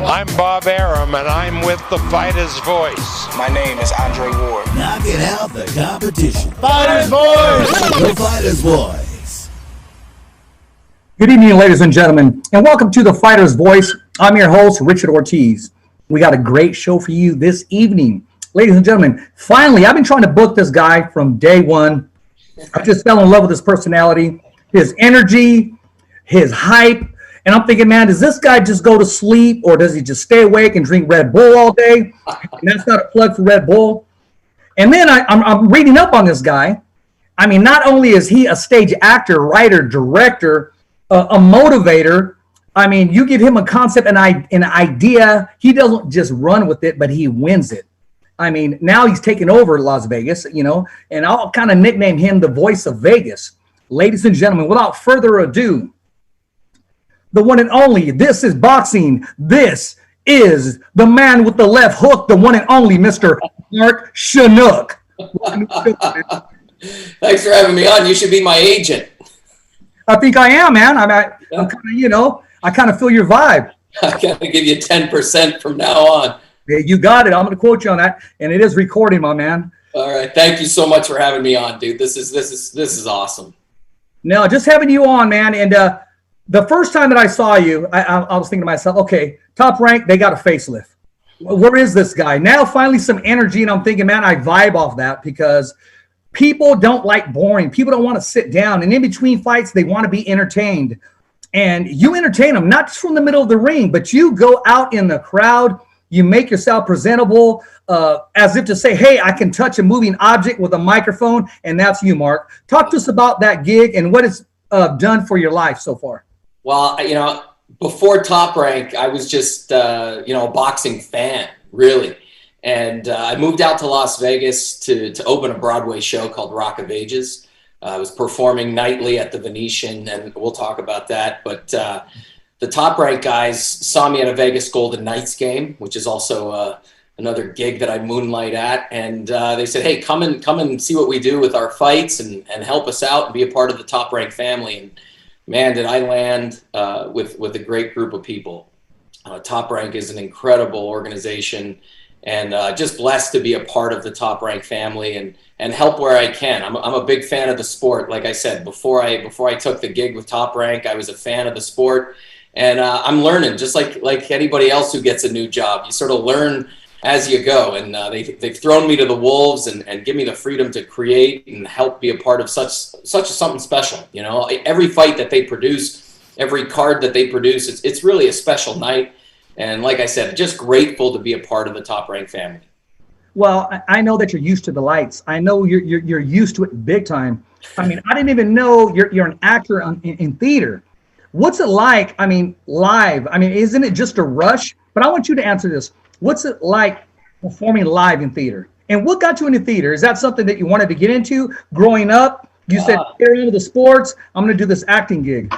I'm Bob Arum, and I'm with the Fighter's Voice. My name is Andre Ward. Knocking out the competition. Fighter's Voice! The Fighter's Voice. Good evening, ladies and gentlemen, and welcome to the Fighter's Voice. I'm your host, Richard Ortiz. We got a great show for you this evening. Ladies and gentlemen, finally, I've been trying to book this guy from day one. I just fell in love with his personality, his energy, his hype. And I'm thinking, man, does this guy just go to sleep or does he just stay awake and drink Red Bull all day? And that's not a plug for Red Bull. And then I'm reading up on this guy. I mean, not only is he a stage actor, writer, director, a motivator. I mean, you give him a concept and an idea. He doesn't just run with it, but he wins it. I mean, now he's taking over Las Vegas, and I'll kind of nickname him the voice of Vegas. Ladies and gentlemen, without further ado, the one and only, this is boxing. This is the man with the left hook, the one and only Mr. Mark Shunock. Thanks for having me on. You should be my agent. I think I am, man. I'm kind of, I kind of feel your vibe. I gotta give you 10% from now on. Yeah, you got it. I'm going to quote you on that, and it is recording, my man. All right. Thank you so much for having me on, dude. This is awesome. No, just having you on, man, and the first time that I saw you, I was thinking to myself, okay, Top Rank, they got a facelift. Where is this guy? Now finally some energy, and I'm thinking, man, I vibe off that because people don't like boring. People don't want to sit down, and in between fights, they want to be entertained. And you entertain them, not just from the middle of the ring, but you go out in the crowd, you make yourself presentable as if to say, hey, I can touch a moving object with a microphone, and that's you, Mark. Talk to us about that gig and what it's done for your life so far. Well, before Top Rank, I was just, a boxing fan, really. And I moved out to Las Vegas to open a Broadway show called Rock of Ages. I was performing nightly at the Venetian, and we'll talk about that. But the Top Rank guys saw me at a Vegas Golden Knights game, which is also another gig that I moonlight at. And they said, hey, come and see what we do with our fights and help us out and be a part of the Top Rank family. And man, did I land with a great group of people. Top Rank is an incredible organization, and just blessed to be a part of the Top Rank family and help where I can. I'm a big fan of the sport. Like I said, before I took the gig with Top Rank, I was a fan of the sport, and I'm learning just like anybody else who gets a new job. You sort of learn as you go, and they've thrown me to the wolves and give me the freedom to create and help be a part of such something special. Every fight that they produce, every card that they produce, it's really a special night. And like I said, just grateful to be a part of the Top Rank family. Well, I know that you're used to the lights. I know you're used to it big time. I mean, I didn't even know you're an actor in theater. What's it like? I mean, live. I mean, isn't it just a rush? But I want you to answer this. What's it like performing live in theater? And what got you into theater? Is that something that you wanted to get into growing up? You said, get into the sports. I'm going to do this acting gig.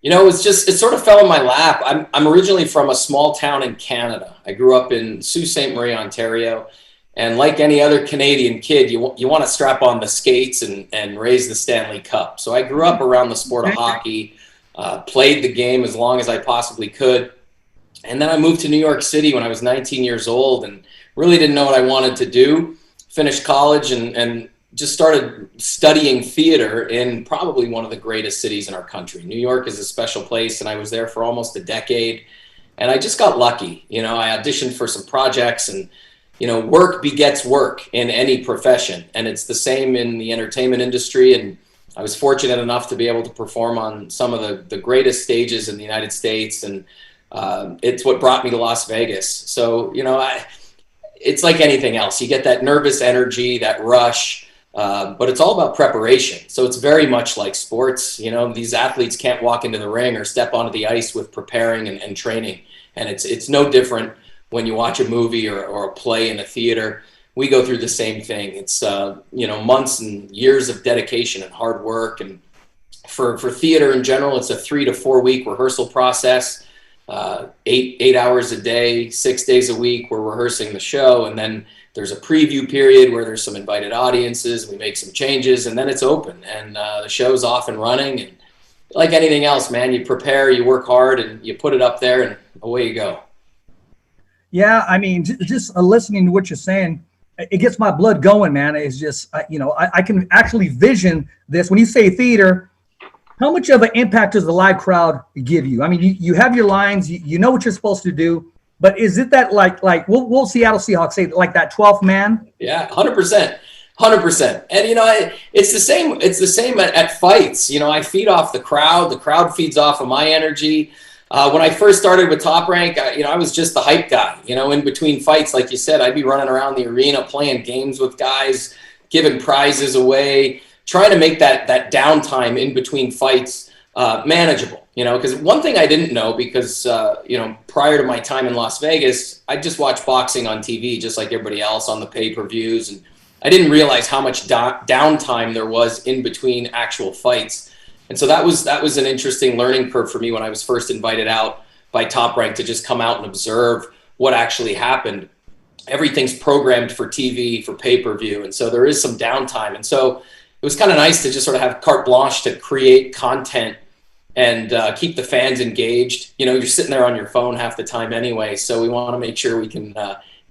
It sort of fell in my lap. I'm originally from a small town in Canada. I grew up in Sault Ste. Marie, Ontario. And like any other Canadian kid, you want to strap on the skates and raise the Stanley Cup. So I grew up around the sport of hockey, played the game as long as I possibly could. And then I moved to New York City when I was 19 years old and really didn't know what I wanted to do. Finished college and just started studying theater in probably one of the greatest cities in our country. New York is a special place, and I was there for almost a decade. And I just got lucky. I auditioned for some projects, and, work begets work in any profession. And it's the same in the entertainment industry. And I was fortunate enough to be able to perform on some of the greatest stages in the United States. And it's what brought me to Las Vegas. So, it's like anything else. You get that nervous energy, that rush, but it's all about preparation. So it's very much like sports. These athletes can't walk into the ring or step onto the ice with preparing and training. And it's no different when you watch a movie or a play in a theater. We go through the same thing. It's, months and years of dedication and hard work. And for theater in general, it's a 3 to 4 week rehearsal process. 8 hours a day, 6 days a week, we're rehearsing the show. And then there's a preview period where there's some invited audiences. We make some changes, and then it's open, and the show's off and running. And like anything else, man, you prepare, you work hard, and you put it up there, and away you go. Yeah, I mean, just listening to what you're saying, it gets my blood going, man. It's just, I can actually vision this. When you say theater, how much of an impact does the live crowd give you? I mean, you have your lines, you know what you're supposed to do, but is it that like we'll Seattle Seahawks say like that 12th man? Yeah, 100%. 100%. And, it's the same. It's the same at fights. I feed off the crowd. The crowd feeds off of my energy. When I first started with Top Rank, I was just the hype guy. In between fights, like you said, I'd be running around the arena playing games with guys, giving prizes away, trying to make that downtime in between fights manageable. Because one thing I didn't know, because prior to my time in Las Vegas, I just watched boxing on TV just like everybody else on the pay-per-views, and I didn't realize how much downtime there was in between actual fights. And so that was an interesting learning curve for me when I was first invited out by Top Rank to just come out and observe what actually happened. Everything's programmed for TV, for pay-per-view, and so there is some downtime. And so it was kind of nice to just sort of have carte blanche to create content and keep the fans engaged. You're sitting there on your phone half the time anyway, so we want to make sure we can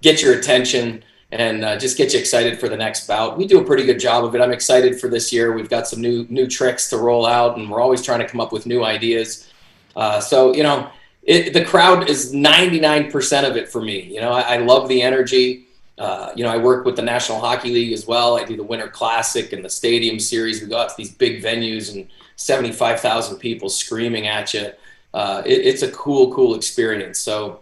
get your attention and just get you excited for the next bout. We do a pretty good job of it. I'm excited for this year. We've got some new tricks to roll out, and we're always trying to come up with new ideas. The crowd is 99% of it for me. I love the energy. I work with the National Hockey League as well. I do the Winter Classic and the Stadium Series. We go out to these big venues and 75,000 people screaming at you. It's a cool experience. So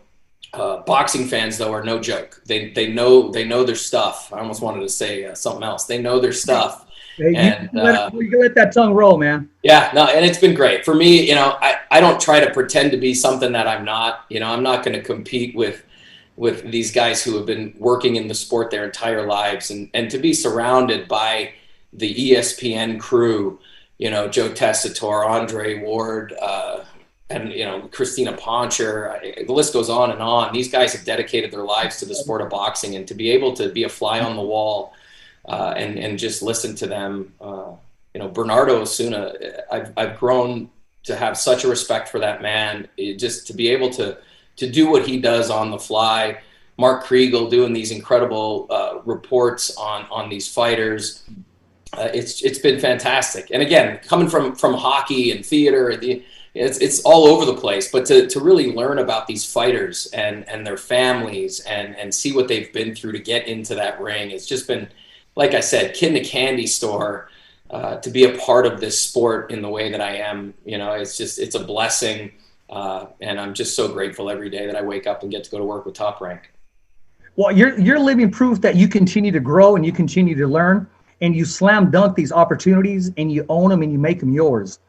boxing fans, though, are no joke. They know their stuff. I almost wanted to say something else. They know their stuff. Hey, you can let that tongue roll, man. Yeah, no, and it's been great. For me, I don't try to pretend to be something that I'm not. I'm not going to compete with these guys who have been working in the sport their entire lives, and to be surrounded by the ESPN crew, Joe Tessitore, Andre Ward, and Christina Poncher, the list goes on and on. These guys have dedicated their lives to the sport of boxing, and to be able to be a fly on the wall and just listen to them. Bernardo Osuna, I've grown to have such a respect for that man. Just to be able to do what he does on the fly. Mark Kriegel doing these incredible reports on these fighters. It's been fantastic. And again, coming from hockey and theater, it's all over the place. But to really learn about these fighters and their families and see what they've been through to get into that ring, it's just been, like I said, kid in a candy store. To be a part of this sport in the way that I am, it's a blessing. And I'm just so grateful every day that I wake up and get to go to work with Top Rank. Well, you're living proof that you continue to grow and you continue to learn, and you slam dunk these opportunities and you own them and you make them yours.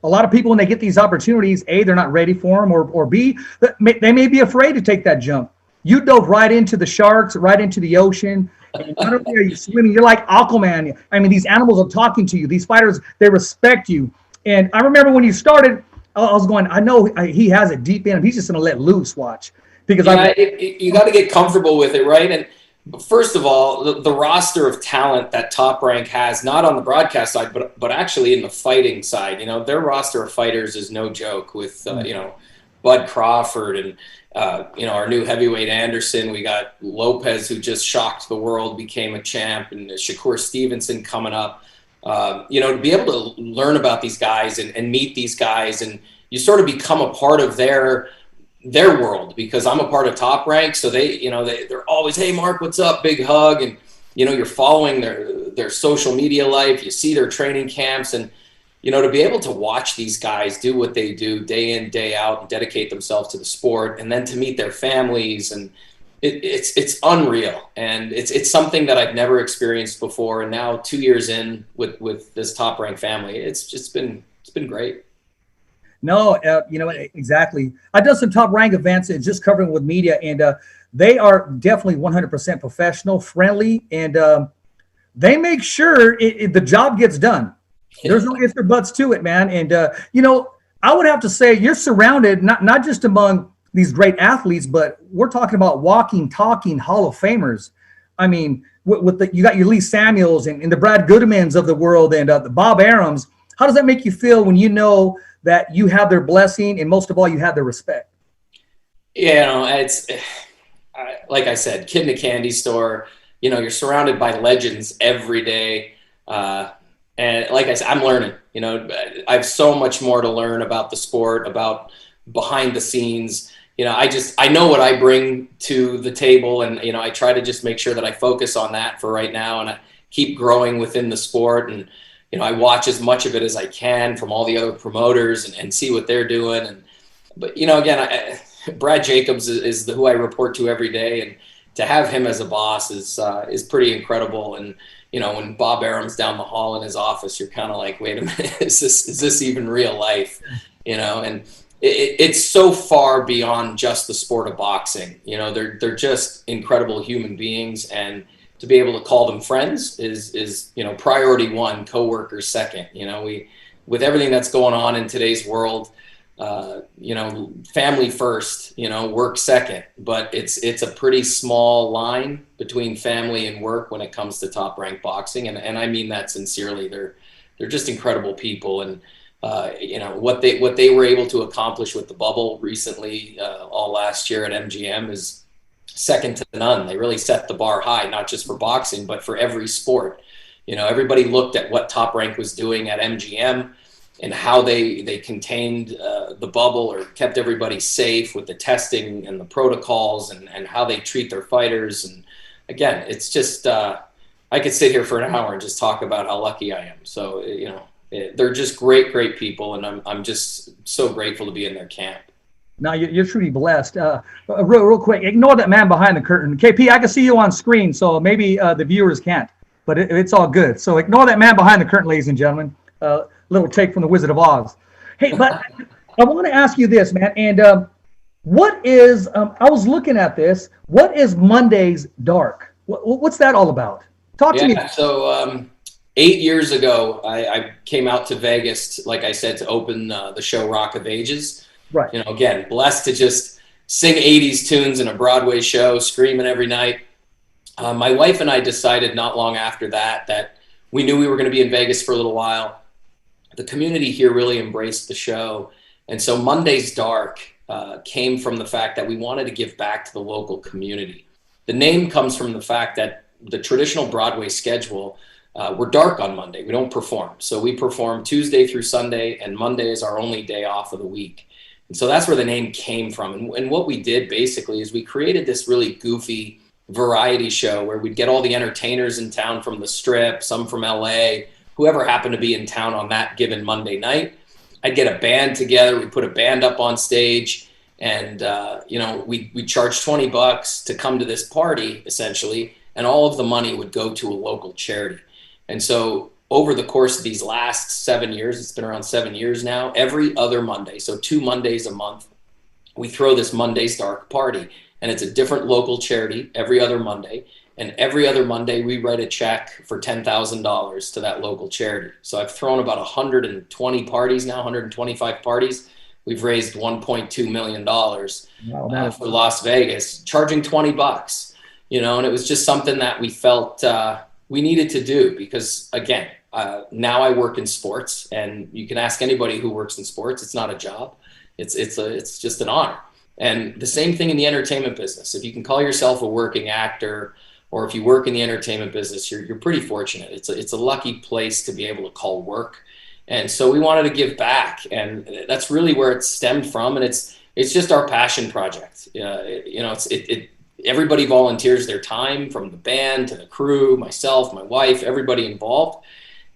A lot of people, when they get these opportunities, A, they're not ready for them, or B, they may be afraid to take that jump. You dove right into the sharks, right into the ocean. And not only are you swimming, you're like Aquaman. I mean, these animals are talking to you. These fighters, they respect you. And I remember when you started, I was going, I know he has it deep in him. He's just going to let loose, watch. Because you got to get comfortable with it, right? And first of all, the roster of talent that Top Rank has, not on the broadcast side, but actually in the fighting side, their roster of fighters is no joke with, Bud Crawford and, our new heavyweight Anderson. We got Lopez, who just shocked the world, became a champ, and Shakur Stevenson coming up. To be able to learn about these guys and meet these guys, and you sort of become a part of their world, because I'm a part of Top Rank. So they're always, hey, Mark, what's up? Big hug. And, you're following their social media life. You see their training camps, and, to be able to watch these guys do what they do day in, day out, and dedicate themselves to the sport, and then to meet their families, and it's unreal. And it's something that I've never experienced before. And now 2 years in with this Top Rank family, it's been great. No, exactly. I've done some Top Rank events and just covering with media, and they are definitely 100% professional, friendly, and they make sure the job gets done. There's no ifs or buts to it, man. And, I would have to say you're surrounded, not just among these great athletes, but we're talking about walking, talking Hall of Famers. I mean, you got your Lee Samuels and the Brad Goodmans of the world, and the Bob Arams. How does that make you feel when you know that you have their blessing, and most of all, you have their respect? Yeah, like I said, kid in a candy store. You're surrounded by legends every day. And like I said, I'm learning. I have so much more to learn about the sport, about behind the scenes. I know what I bring to the table, and I try to just make sure that I focus on that for right now, and I keep growing within the sport. And I watch as much of it as I can from all the other promoters and see what they're doing. But again, Brad Jacobs is who I report to every day, and to have him as a boss is pretty incredible. And when Bob Arum's down the hall in his office, you're kind of like, wait a minute, is this even real life? And it's so far beyond just the sport of boxing. They're just incredible human beings, and to be able to call them friends is priority one, coworkers second. With everything that's going on in today's world, family first, work second, but it's a pretty small line between family and work when it comes to Top Rank Boxing. And I mean that sincerely. They're just incredible people. And, what they were able to accomplish with the bubble recently, all last year at MGM is second to none. They really set the bar high, not just for boxing, but for every sport. Everybody looked at what Top Rank was doing at MGM and how they contained the bubble, or kept everybody safe with the testing and the protocols, and how they treat their fighters. And again, it's just, I could sit here for an hour and just talk about how lucky I am. So, they're just great people, and I'm just so grateful to be in their camp. No, you're truly blessed. Real quick, ignore that man behind the curtain. KP, I can see you on screen, so maybe the viewers can't, but it's all good. So ignore that man behind the curtain, ladies and gentlemen. Little take from the Wizard of Oz. Hey, but I want to ask you this, man. And what is, I was looking at this, what is Monday's Dark? What's that all about? Talk to me. So 8 years ago, I came out to Vegas, like I said, to open the show Rock of Ages. Right. Again, blessed to just sing 80s tunes in a Broadway show, screaming every night. My wife and I decided not long after that we knew we were going to be in Vegas for a little while. The community here really embraced the show. And so Monday's Dark came from the fact that we wanted to give back to the local community. The name comes from the fact that the traditional Broadway schedule, we're dark on Monday. We don't perform. So we perform Tuesday through Sunday, and Monday is our only day off of the week. And so that's where the name came from. And what we did basically is we created this really goofy variety show where we'd get all the entertainers in town from the Strip, some from LA, whoever happened to be in town on that given Monday night. I'd get a band together. We'd put a band up on stage, and we charge $20 to come to this party, essentially, and all of the money would go to a local charity. And so over the course of these last 7 years, it's been around 7 years now, every other Monday, so 2 Mondays a month, we throw this Monday's Dark party, and it's a different local charity every other Monday. And every other Monday, we write a check for $10,000 to that local charity. So I've thrown about 120 parties now, 125 parties. We've raised $1.2 million for Las Vegas, charging $20, and it was just something that we felt we needed to do because, again, now I work in sports, and you can ask anybody who works in sports. It's not a job. It's just an honor. And the same thing in the entertainment business. If you can call yourself a working actor, or if you work in the entertainment business, you're pretty fortunate. It's a lucky place to be able to call work. And so we wanted to give back, and that's really where it stemmed from. And it's just our passion project. Everybody volunteers their time, from the band to the crew, myself, my wife, everybody involved.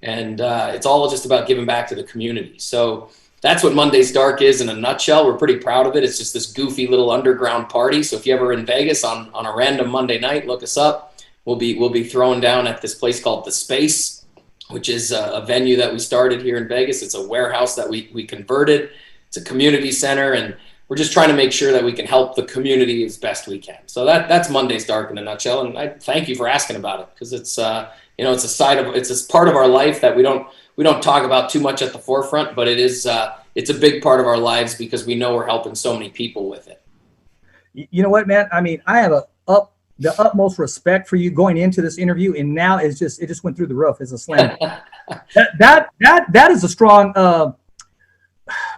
And it's all just about giving back to the community. So that's what Monday's Dark is in a nutshell. We're pretty proud of it. It's just this goofy little underground party. So if you're ever in Vegas on a random Monday night, look us up. We'll be throwing down at this place called The Space, which is a venue that we started here in Vegas. It's a warehouse that we converted. It's a community center, and we're just trying to make sure that we can help the community as best we can. So that's Monday's Dark in a nutshell. And I thank you for asking about it, because it's it's a part of our life that we don't talk about too much at the forefront, but it's a big part of our lives because we know we're helping so many people with it. You know what, man? I mean, I have the utmost respect for you going into this interview, and now it just went through the roof. It's a slam. that is a strong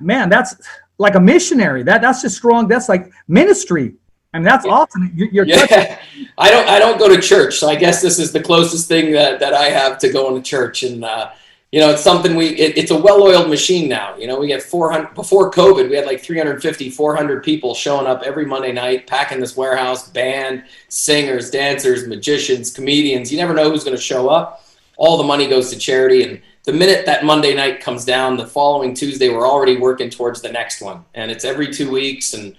man. That's like a missionary. That's just strong. That's like ministry. I mean, that's awesome. You're yeah. I don't go to church, so I guess this is the closest thing that I have to going to church. And it's something it's a well-oiled machine now. We get 400. Before COVID, we had like 350, 400 people showing up every Monday night, packing this warehouse, band, singers, dancers, magicians, comedians. You never know who's going to show up. All the money goes to charity, and the minute that Monday night comes down, the following Tuesday, we're already working towards the next one. And it's every 2 weeks, and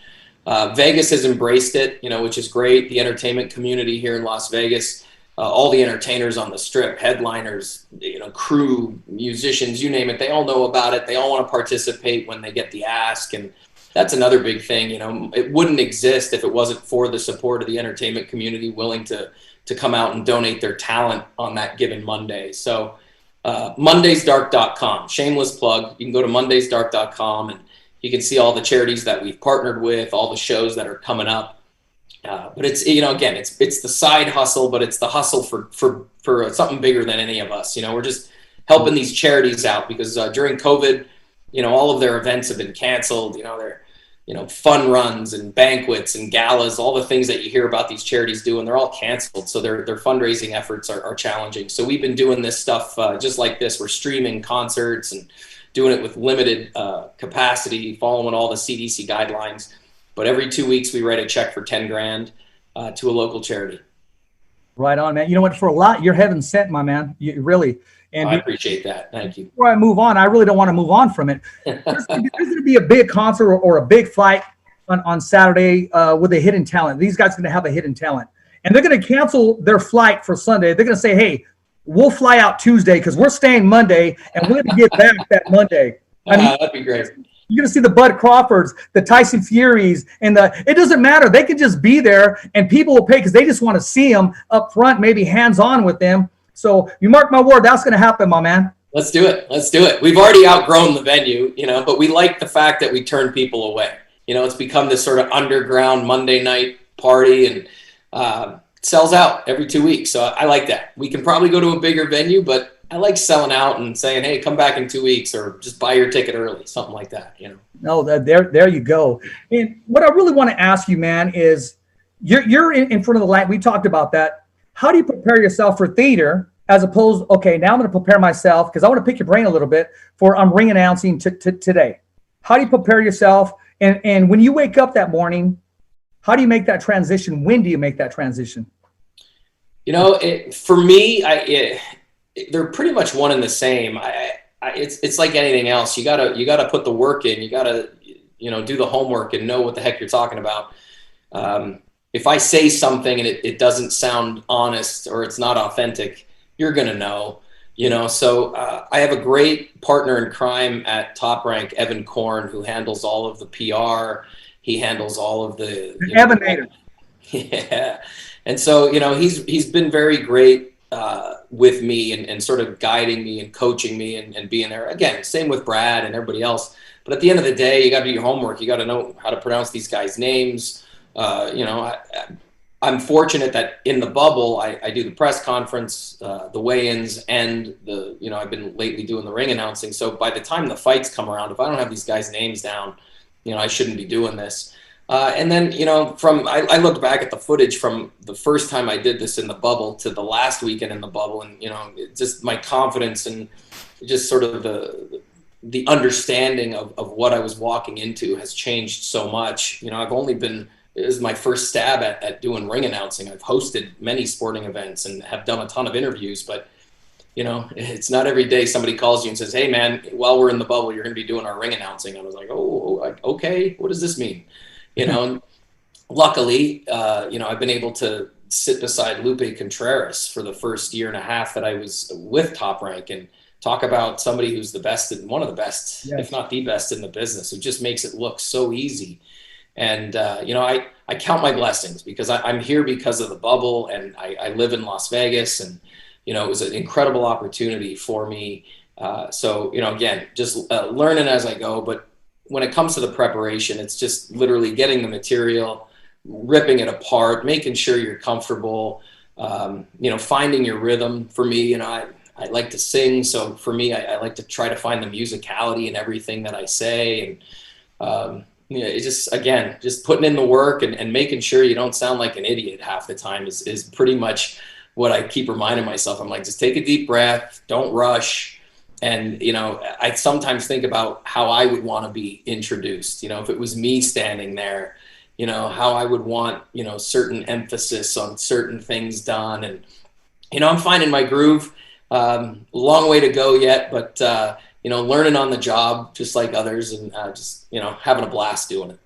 Vegas has embraced it, which is great. The entertainment community here in Las Vegas, all the entertainers on the strip, headliners, crew, musicians, you name it, they all know about it. They all want to participate when they get the ask. And that's another big thing. It wouldn't exist if it wasn't for the support of the entertainment community willing to come out and donate their talent on that given Monday. So mondaysdark.com, shameless plug. You can go to mondaysdark.com and you can see all the charities that we've partnered with, all the shows that are coming up. But it's, again, it's the side hustle, but it's the hustle for something bigger than any of us. We're just helping these charities out because during COVID, all of their events have been canceled. Their fun runs and banquets and galas, all the things that you hear about these charities doing, they're all canceled. So their fundraising efforts are challenging. So we've been doing this stuff just like this. We're streaming concerts and doing it with limited capacity, following all the CDC guidelines. But every 2 weeks, we write a check for 10 grand to a local charity. Right on, man. You know what? For a lot, you're heaven sent, my man. You really. And I appreciate that. Thank you. Before I move on, I really don't want to move on from it. There's going to be a big concert or a big flight on Saturday with a hidden talent. These guys are going to have a hidden talent. And they're going to cancel their flight for Sunday. They're going to say, hey, we'll fly out Tuesday because we're staying Monday, and we're going to get back that Monday. That'd be great. You're going to see the Bud Crawfords, the Tyson Furies, and it doesn't matter. They can just be there, and people will pay because they just want to see them up front, maybe hands-on with them. So you mark my word, that's going to happen, my man. Let's do it. Let's do it. We've already outgrown the venue, but we like the fact that we turn people away. It's become this sort of underground Monday night party, and it sells out every 2 weeks. So I like that. We can probably go to a bigger venue, but I like selling out and saying, hey, come back in 2 weeks or just buy your ticket early, something like that. No, there you go. And what I really want to ask you, man, is you're in front of the light. We talked about that. How do you prepare yourself for theater as opposed, okay, now I'm going to prepare myself because I want to pick your brain a little bit for I'm ring announcing today. How do you prepare yourself? And when you wake up that morning, how do you make that transition? When do you make that transition? For me, they're pretty much one and the same. It's like anything else. You gotta put the work in. You gotta, do the homework and know what the heck you're talking about. If I say something and it doesn't sound honest or it's not authentic, you're gonna know. So I have a great partner in crime at Top Rank, Evan Korn, who handles all of the PR. He handles all of the Evan. Yeah, and so he's been very great with me and sort of guiding me and coaching me and being there. Again, same with Brad and everybody else. But at the end of the day, you got to do your homework. You got to know how to pronounce these guys' names. I'm fortunate that in the bubble, I do the press conference, the weigh-ins, and I've been lately doing the ring announcing. So by the time the fights come around, if I don't have these guys' names down, I shouldn't be doing this. And then, I looked back at the footage from the first time I did this in the bubble to the last weekend in the bubble. And, just my confidence and just sort of the understanding of what I was walking into has changed so much. It was my first stab at doing ring announcing. I've hosted many sporting events and have done a ton of interviews, but it's not every day somebody calls you and says, hey man, while we're in the bubble, you're going to be doing our ring announcing. I was like, okay, what does this mean? And luckily, I've been able to sit beside Lupe Contreras for the first year and a half that I was with Top Rank and talk about somebody who's the best and one of the best, yes, if not the best in the business, who just makes it look so easy. And, I count my blessings because I'm here because of the bubble and I live in Las Vegas and, it was an incredible opportunity for me. So, again, just learning as I go, but when it comes to the preparation, it's just literally getting the material, ripping it apart, making sure you're comfortable, finding your rhythm. For me, I like to sing. So for me, I like to try to find the musicality in everything that I say. And, Yeah, it's just putting in the work and making sure you don't sound like an idiot half the time is pretty much what I keep reminding myself. I'm like, just take a deep breath, don't rush. And, I sometimes think about how I would want to be introduced, if it was me standing there, how I would want, certain emphasis on certain things done. And, I'm finding my groove. Long way to go yet, but, learning on the job just like others, and having a blast doing it.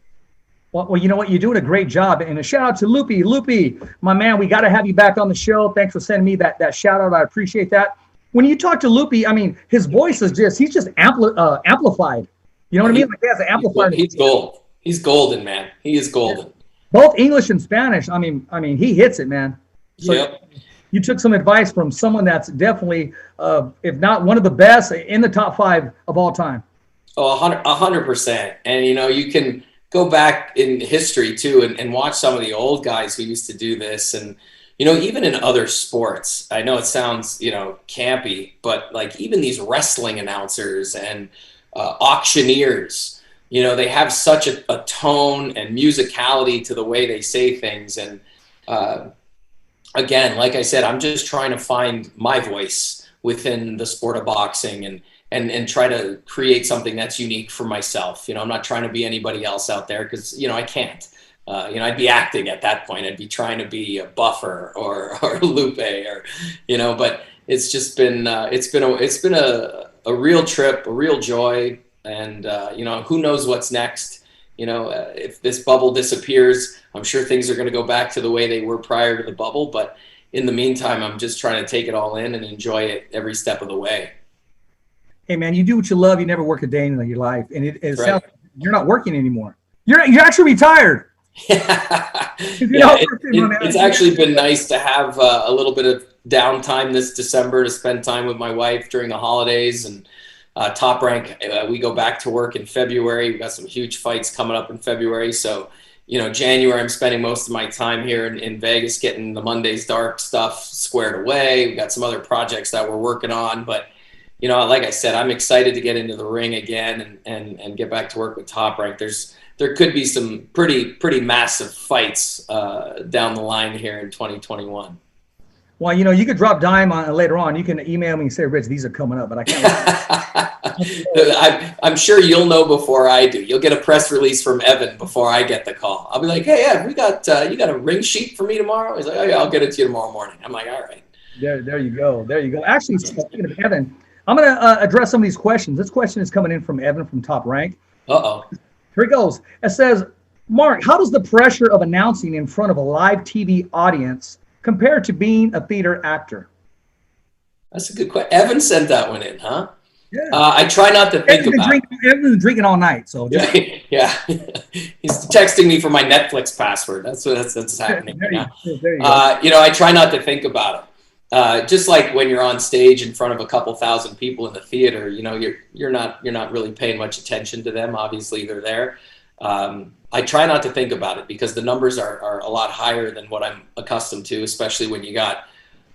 Well, you know what? You're doing a great job. And a shout out to Loopy. Loopy, my man, we got to have you back on the show. Thanks for sending me that shout out. I appreciate that. When you talk to Loopy, I mean, his voice is he's just amplified. You know what I mean? Like he has an amplifier. He's gold. He's golden, man. He is golden. Both English and Spanish. I mean, he hits it, man. So yep. You took some advice from someone that's definitely, if not one of the best, in the top 5 of all time. Oh, 100%. And, you can go back in history too and watch some of the old guys who used to do this. And, even in other sports, I know it sounds, campy, but like even these wrestling announcers and auctioneers, they have such a tone and musicality to the way they say things. And, again, like I said, I'm just trying to find my voice within the sport of boxing and try to create something that's unique for myself. I'm not trying to be anybody else out there because, I can't. I'd be acting at that point. I'd be trying to be a Buffer or Lupe or, but it's just been, it's been a real trip, a real joy. And, who knows what's next. If this bubble disappears, I'm sure things are going to go back to the way they were prior to the bubble. But in the meantime, I'm just trying to take it all in and enjoy it every step of the way. Hey, man, you do what you love. You never work a day in your life. And it right. sounds like you're not working anymore. You're actually retired. It's actually been nice to have a little bit of downtime this December to spend time with my wife during the holidays. And Top Rank, we go back to work in February. We've got some huge fights coming up in February. So, January, I'm spending most of my time here in Vegas getting the Monday's Dark stuff squared away. We've got some other projects that we're working on. But, like I said, I'm excited to get into the ring again and get back to work with Top Rank. There could be some pretty massive fights down the line here in 2021. Well, you could drop dime on later on. You can email me and say, Rich, these are coming up, but I can't. I'm sure you'll know before I do. You'll get a press release from Evan before I get the call. I'll be like, hey, Evan, you got a ring sheet for me tomorrow? He's like, oh, yeah, I'll get it to you tomorrow morning. I'm like, all right. There you go. Actually, speaking of Evan, I'm going to address some of these questions. This question is coming in from Evan from Top Rank. Uh-oh. Here it goes. It says, Mark, how does the pressure of announcing in front of a live TV audience compare to being a theater actor? That's a good question. Evan sent that one in, huh? Yeah. I try not to think about it. Evan's been drinking all night, so just... yeah. He's texting me for my Netflix password. That's happening right now. I try not to think about it. Just like when you're on stage in front of a couple thousand people in the theater, you're not really paying much attention to them. Obviously, they're there. I try not to think about it because the numbers are a lot higher than what I'm accustomed to, especially when you got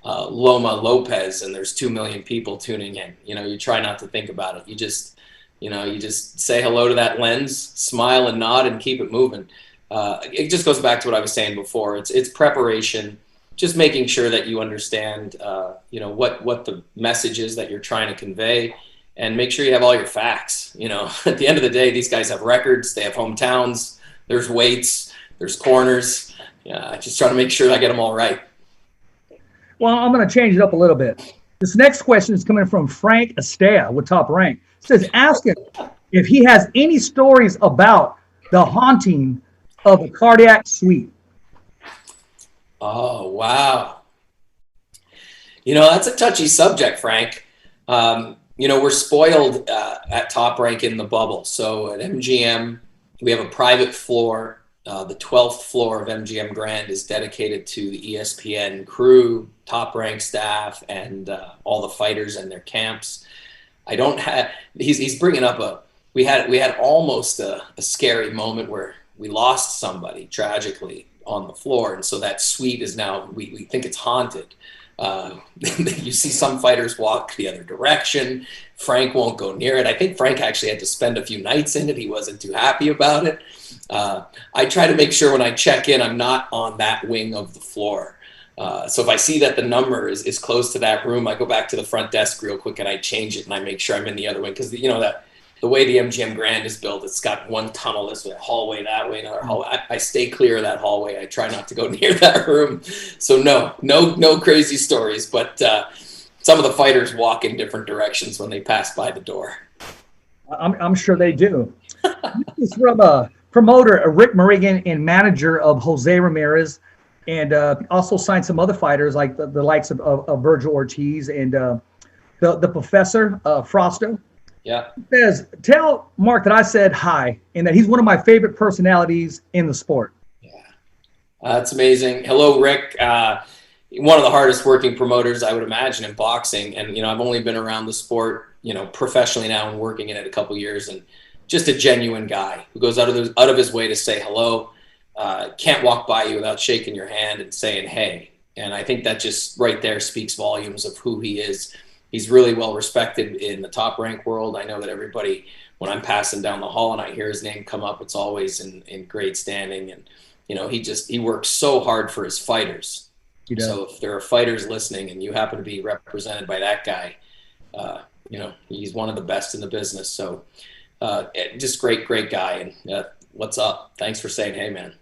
Loma Lopez and there's 2 million people tuning in. You try not to think about it. You just say hello to that lens, smile and nod, and keep it moving. It just goes back to what I was saying before. It's preparation, just making sure that you understand, what the message is that you're trying to convey, and make sure you have all your facts. At the end of the day, these guys have records, they have hometowns, there's weights, there's corners. I just try to make sure I get them all right. Well, I'm going to change it up a little bit. This next question is coming from Frank Estea with Top Rank. It says, ask him if he has any stories about the haunting of the cardiac suite. Oh, wow. That's a touchy subject, Frank. We're spoiled at Top Rank in the bubble. So at MGM, we have a private floor. The 12th floor of MGM Grand is dedicated to the ESPN crew, Top Rank staff, and all the fighters and their camps. He's bringing up we had almost a scary moment where we lost somebody tragically on the floor. And so that suite is now, we think it's haunted. You see some fighters walk the other direction. Frank won't go near it. I think Frank actually had to spend a few nights in it. He wasn't too happy about it. I try to make sure when I check in, I'm not on that wing of the floor. So if I see that the number is close to that room, I go back to the front desk real quick and I change it and I make sure I'm in the other wing. Because, that the way the MGM Grand is built, it's got one tunnel this way, a hallway that way, another hallway. I stay clear of that hallway. I try not to go near that room. So no crazy stories, but some of the fighters walk in different directions when they pass by the door. I'm sure they do. This is from a promoter, Rick Morrigan, and manager of Jose Ramirez, and also signed some other fighters like the likes of Virgil Ortiz and the Professor Frosto. Yeah. He says, tell Mark that I said hi and that he's one of my favorite personalities in the sport. Yeah. That's amazing. Hello, Rick. One of the hardest working promoters, I would imagine, in boxing. And, I've only been around the sport, professionally now and working in it a couple years, and just a genuine guy who goes out of his way to say hello. Can't walk by you without shaking your hand and saying, hey. And I think that just right there speaks volumes of who he is. He's really well respected in the Top Rank world. I know that everybody, when I'm passing down the hall and I hear his name come up, it's always in great standing. And, he works so hard for his fighters. So if there are fighters listening and you happen to be represented by that guy, he's one of the best in the business. So just great guy. And what's up? Thanks for saying, hey, man.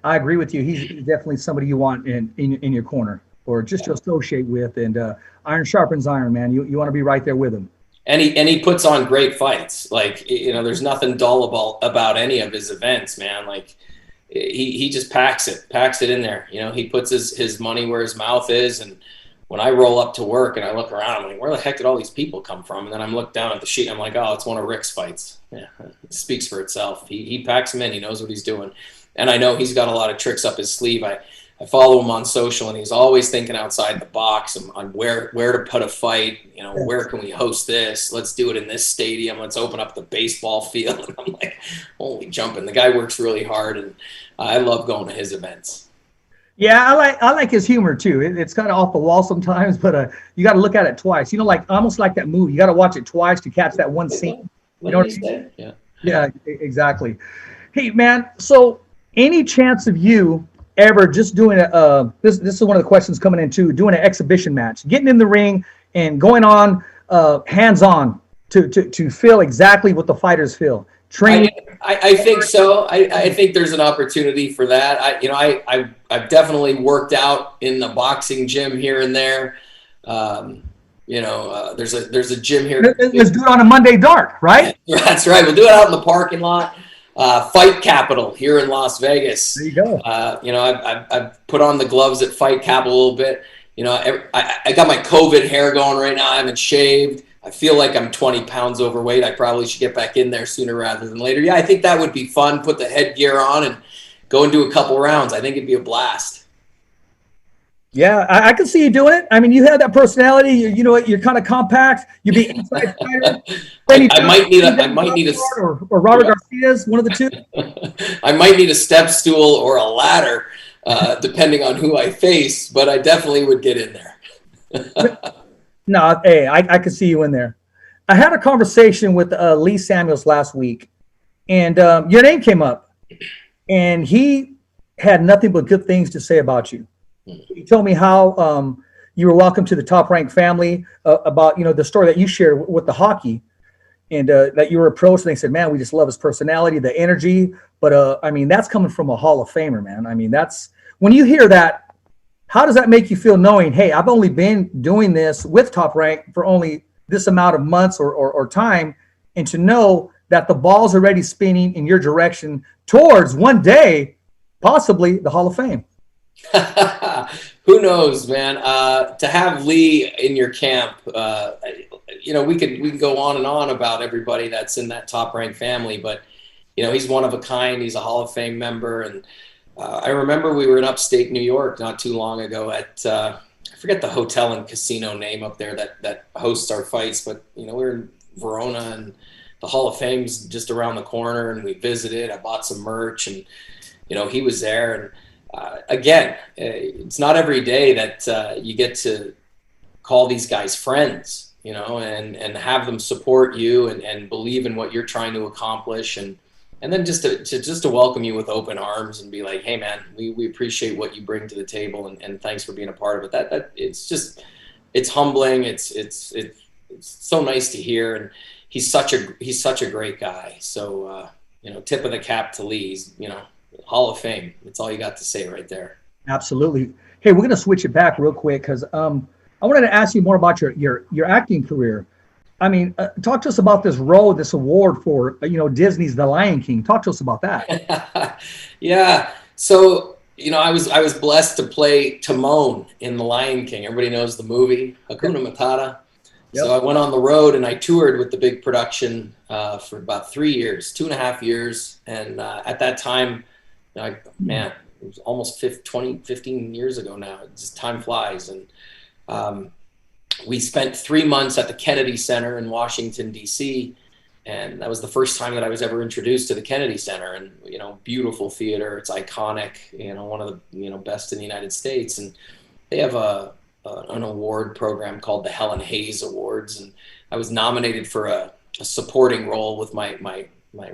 I agree with you. He's definitely somebody you want in your corner or just to associate with. And iron sharpens iron, man. You want to be right there with him. And he puts on great fights. Like, there's nothing dull about any of his events, man. Like, he just packs it in there. He puts his money where his mouth is. And when I roll up to work and I look around, I'm like, where the heck did all these people come from? And then I'm look down at the sheet and I'm like, oh, it's one of Rick's fights. Yeah, it speaks for itself. He packs them in. He knows what he's doing. And I know he's got a lot of tricks up his sleeve. I follow him on social, and he's always thinking outside the box on where to put a fight. Where can we host this? Let's do it in this stadium. Let's open up the baseball field. And I'm like, holy jumping. The guy works really hard, and I love going to his events. Yeah, I like his humor too. It's kind of off the wall sometimes, but you got to look at it twice. Almost like that movie. You got to watch it twice to catch that one scene. You know what I mean? Yeah. Yeah, exactly. Hey, man. So, any chance of you ever just doing this is one of the questions coming in too, doing an exhibition match, getting in the ring and going on hands on to feel exactly what the fighters feel? Training. I think so. I think there's an opportunity for that. I've definitely worked out in the boxing gym here and there. There's a gym here. Let's do it on a Monday dark, right? That's right. We'll do it out in the parking lot. Fight Capital here in Las Vegas. There you go. I've put on the gloves at Fight Capital a little bit. I got my COVID hair going right now. I haven't shaved. I feel like I'm 20 pounds overweight. I probably should get back in there sooner rather than later. Yeah, I think that would be fun. Put the headgear on and go and do a couple rounds. I think it'd be a blast. Yeah, I can see you doing it. I mean, you have that personality. You're kind of compact. You'd be inside fighter. I might need a or Robert Garcia's, one of the two. I might need a step stool or a ladder, depending on who I face. But I definitely would get in there. No, hey, I could see you in there. I had a conversation with Lee Samuels last week, and your name came up, and he had nothing but good things to say about you. He told me how you were welcome to the Top Rank family, about the story that you shared with the hockey, and that you were approached and they said, man, we just love his personality, the energy. But that's coming from a Hall of Famer, man. That's when you hear that. How does that make you feel knowing, hey, I've only been doing this with Top Rank for only this amount of months or time, and to know that the ball's already spinning in your direction towards one day, possibly the Hall of Fame? Who knows, man? To have Lee in your camp, we can go on and on about everybody that's in that Top Rank family, but he's one of a kind. He's a Hall of Fame member, and I remember we were in upstate New York not too long ago at I forget the hotel and casino name up there that hosts our fights, but we're in Verona and the Hall of Fame's just around the corner, and we visited. I bought some merch, and he was there, and again, it's not every day that you get to call these guys friends, you know, and have them support you and believe in what you're trying to accomplish, and then just to welcome you with open arms and be like, hey man, we appreciate what you bring to the table, and thanks for being a part of it. That it's humbling. It's so nice to hear, and he's such a great guy. So you know, tip of the cap to Lee. He's, you know, Hall of Fame. That's all you got to say right there. Absolutely. Hey, we're gonna switch it back real quick because I wanted to ask you more about your acting career. I mean, talk to us about this role, this award for, you know, Disney's The Lion King. Talk to us about that. Yeah. So, you know, I was blessed to play Timon in The Lion King. Everybody knows the movie, Hakuna Matata. Yep. So I went on the road and I toured with the big production for about 3 years, 2.5 years. And at that time, you know, man, it was almost 15 years ago now. Just time flies. And we spent 3 months at the Kennedy Center in Washington, D.C., and that was the first time that I was ever introduced to the Kennedy Center. And, you know, beautiful theater. It's iconic, you know, one of the, you know, best in the United States. And they have an award program called the Helen Hayes Awards. And I was nominated for a supporting role with my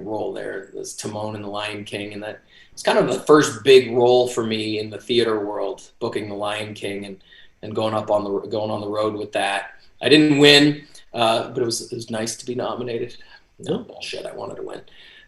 role there as Timon in The Lion King. And that it's kind of the first big role for me in the theater world, booking The Lion King and going on the road with that. I didn't win, but it was nice to be nominated. No bullshit, I wanted to win.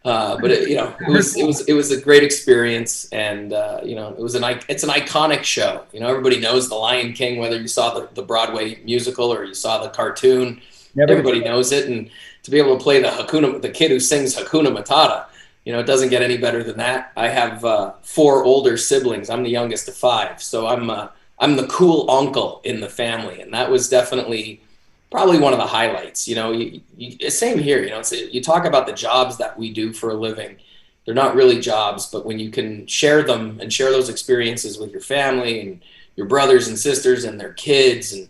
But it was a great experience, and you know, it's an iconic show. You know, everybody knows The Lion King, whether you saw the Broadway musical or you saw the cartoon. Everybody knows it, and to be able to play the kid who sings Hakuna Matata, you know, it doesn't get any better than that. I have 4 older siblings. I'm the youngest of 5, so I'm the cool uncle in the family, and that was definitely probably one of the highlights. You know, same here. You know, you talk about the jobs that we do for a living. They're not really jobs, but when you can share them and share those experiences with your family and your brothers and sisters and their kids, and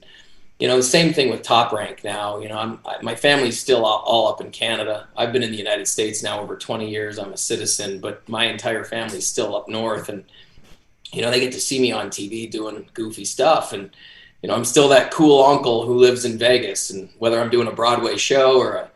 you know, the same thing with Top Rank now. You know, my family's still all up in Canada. I've been in the United States now over 20 years. I'm a citizen, but my entire family's still up north, and you know, they get to see me on TV doing goofy stuff. And, you know, I'm still that cool uncle who lives in Vegas. And whether I'm doing a Broadway show or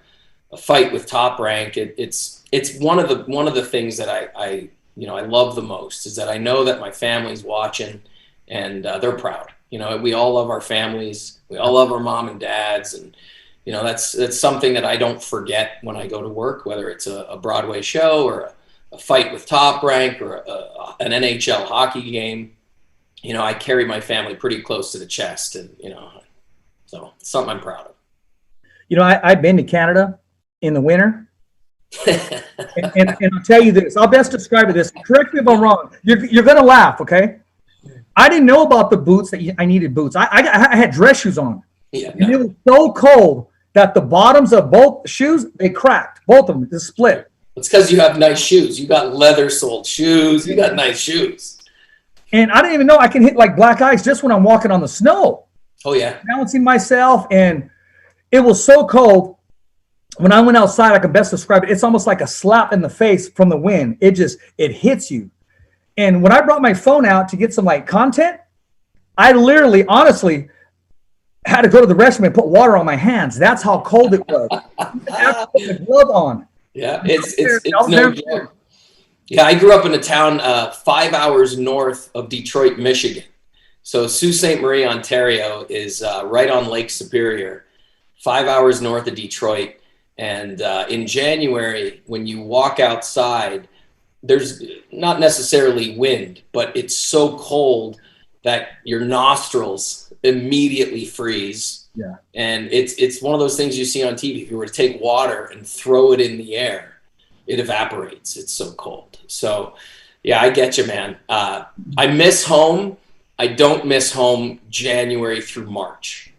a fight with Top Rank, it's one of the things that I love the most, is that I know that my family's watching and they're proud. You know, we all love our families. We all love our mom and dads. And, you know, that's something that I don't forget when I go to work, whether it's a Broadway show or a fight with Top Rank or an NHL hockey game. You know, I carry my family pretty close to the chest, and, you know, so it's something I'm proud of. You know, I've been to Canada in the winter, and I'll tell you this. I'll best describe it this. Correct me if I'm wrong. You're going to laugh, okay? I didn't know about the boots that I needed boots. I had dress shoes on. Yeah, and it was so cold that the bottoms of both shoes, they cracked. Both of them, they split. It's because you have nice shoes. You got leather-soled shoes. You got nice shoes. And I didn't even know I can hit like black ice just when I'm walking on the snow. Oh, yeah. Balancing myself, and it was so cold. When I went outside, I can best describe it. It's almost like a slap in the face from the wind. It hits you. And when I brought my phone out to get some like content, I literally, honestly, had to go to the restroom and put water on my hands. That's how cold it was. I had to put the glove on. Yeah, it's no joke. Yeah, I grew up in a town 5 hours north of Detroit, Michigan. So Sault Ste. Marie, Ontario is right on Lake Superior, 5 hours north of Detroit. And in January, when you walk outside, there's not necessarily wind, but it's so cold that your nostrils immediately freeze. Yeah. And it's one of those things you see on TV. If you were to take water and throw it in the air, it evaporates. It's so cold. So, yeah, I get you, man. I miss home. I don't miss home January through March.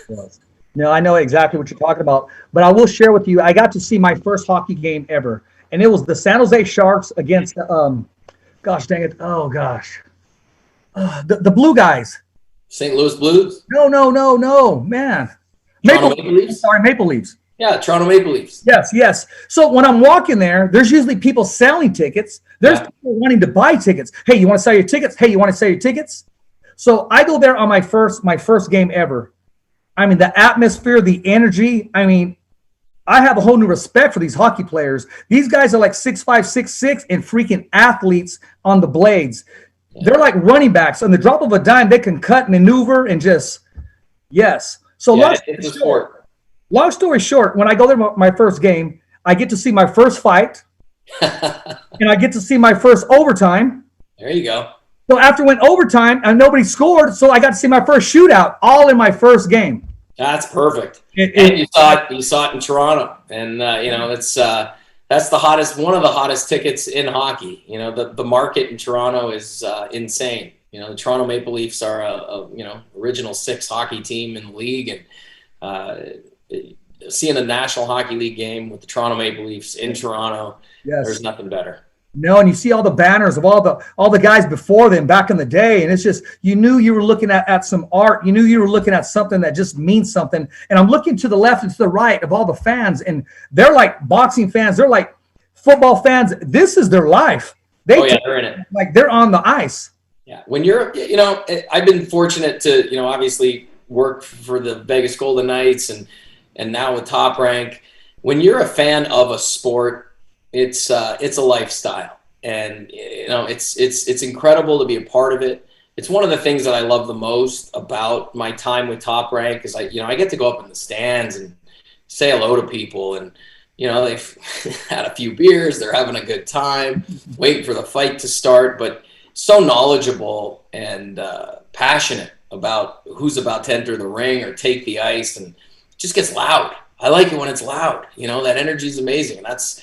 Yes. No, I know exactly what you're talking about. But I will share with you, I got to see my first hockey game ever. And it was the San Jose Sharks against, gosh dang it, oh gosh. The Blue Guys. St. Louis Blues? No, man. Maple Leafs. Sorry, Maple Leafs. Yeah, Toronto Maple Leafs. Yes. So when I'm walking there, there's usually people selling tickets. There's people wanting to buy tickets. Hey, you want to sell your tickets? Hey, you want to sell your tickets? So I go there on my first game ever. I mean, the atmosphere, the energy. I mean, I have a whole new respect for these hockey players. These guys are like 6'5", 6'6", and freaking athletes on the blades. Yeah. They're like running backs. On the drop of a dime, they can cut, maneuver, and just So it's a sport. Long story short, when I go there my first game, I get to see my first fight, and I get to see my first overtime. There you go. So after went overtime and nobody scored, so I got to see my first shootout all in my first game. That's perfect. And you saw it in Toronto, and that's the hottest, one of the hottest tickets in hockey. The market in Toronto is insane. The Toronto Maple Leafs are a original 6 hockey team in the league, and seeing a National Hockey League game with the Toronto Maple Leafs in Toronto, there's nothing better. No, and you see all the banners of all the guys before them back in the day, and it's just, you knew you were looking at some art. You knew you were looking at something that just means something. And I'm looking to the left and to the right of all the fans, and they're like boxing fans. They're like football fans. This is their life. They're in it. Like they're on the ice. Yeah. When you're, I've been fortunate to, obviously work for the Vegas Golden Knights and now with Top Rank. When you're a fan of a sport, it's a lifestyle, and it's incredible to be a part of it. It's one of the things that I love the most about my time with Top Rank is I get to go up in the stands and say hello to people, and they've had a few beers, they're having a good time, waiting for the fight to start, but so knowledgeable and passionate about who's about to enter the ring or take the ice, and it just gets loud. I like it when it's loud. That energy is amazing, and it's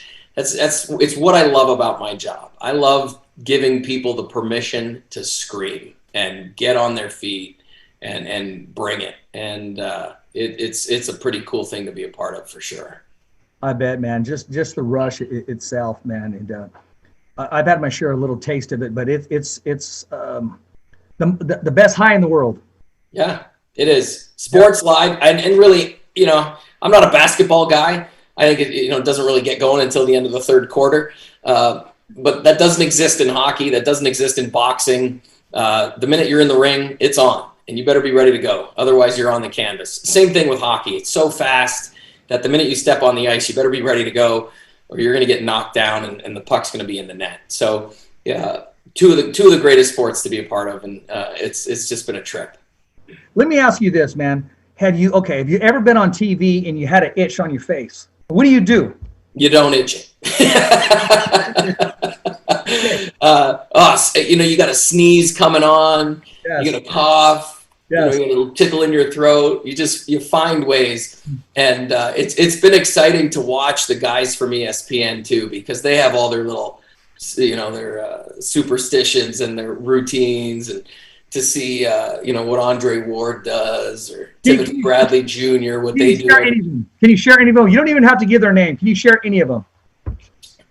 what I love about my job. I love giving people the permission to scream and get on their feet and bring it. And it's a pretty cool thing to be a part of, for sure. I bet, man. Just the rush itself, man. And I've had my share, a little taste of it, but it's the best high in the world. Yeah, it is. Sports live, and really, I'm not a basketball guy. I think it doesn't really get going until the end of the third quarter. But that doesn't exist in hockey. That doesn't exist in boxing. The minute you're in the ring, it's on, and you better be ready to go. Otherwise, you're on the canvas. Same thing with hockey. It's so fast that the minute you step on the ice, you better be ready to go, or you're going to get knocked down, and the puck's going to be in the net. So, yeah, two of the greatest sports to be a part of, and it's just been a trip. Let me ask you this, man. Have you ever been on TV and you had an itch on your face? What do? You don't itch it. You got a sneeze coming on. Yes. You got a cough. Yes. You got a tickle in your throat. You find ways, and it's been exciting to watch the guys from ESPN too, because they have all their little, their superstitions and their routines, and to see what Andre Ward does, or Timothy Bradley Jr. what they do. Can you share any of them? You don't even have to give their name. Can you share any of them?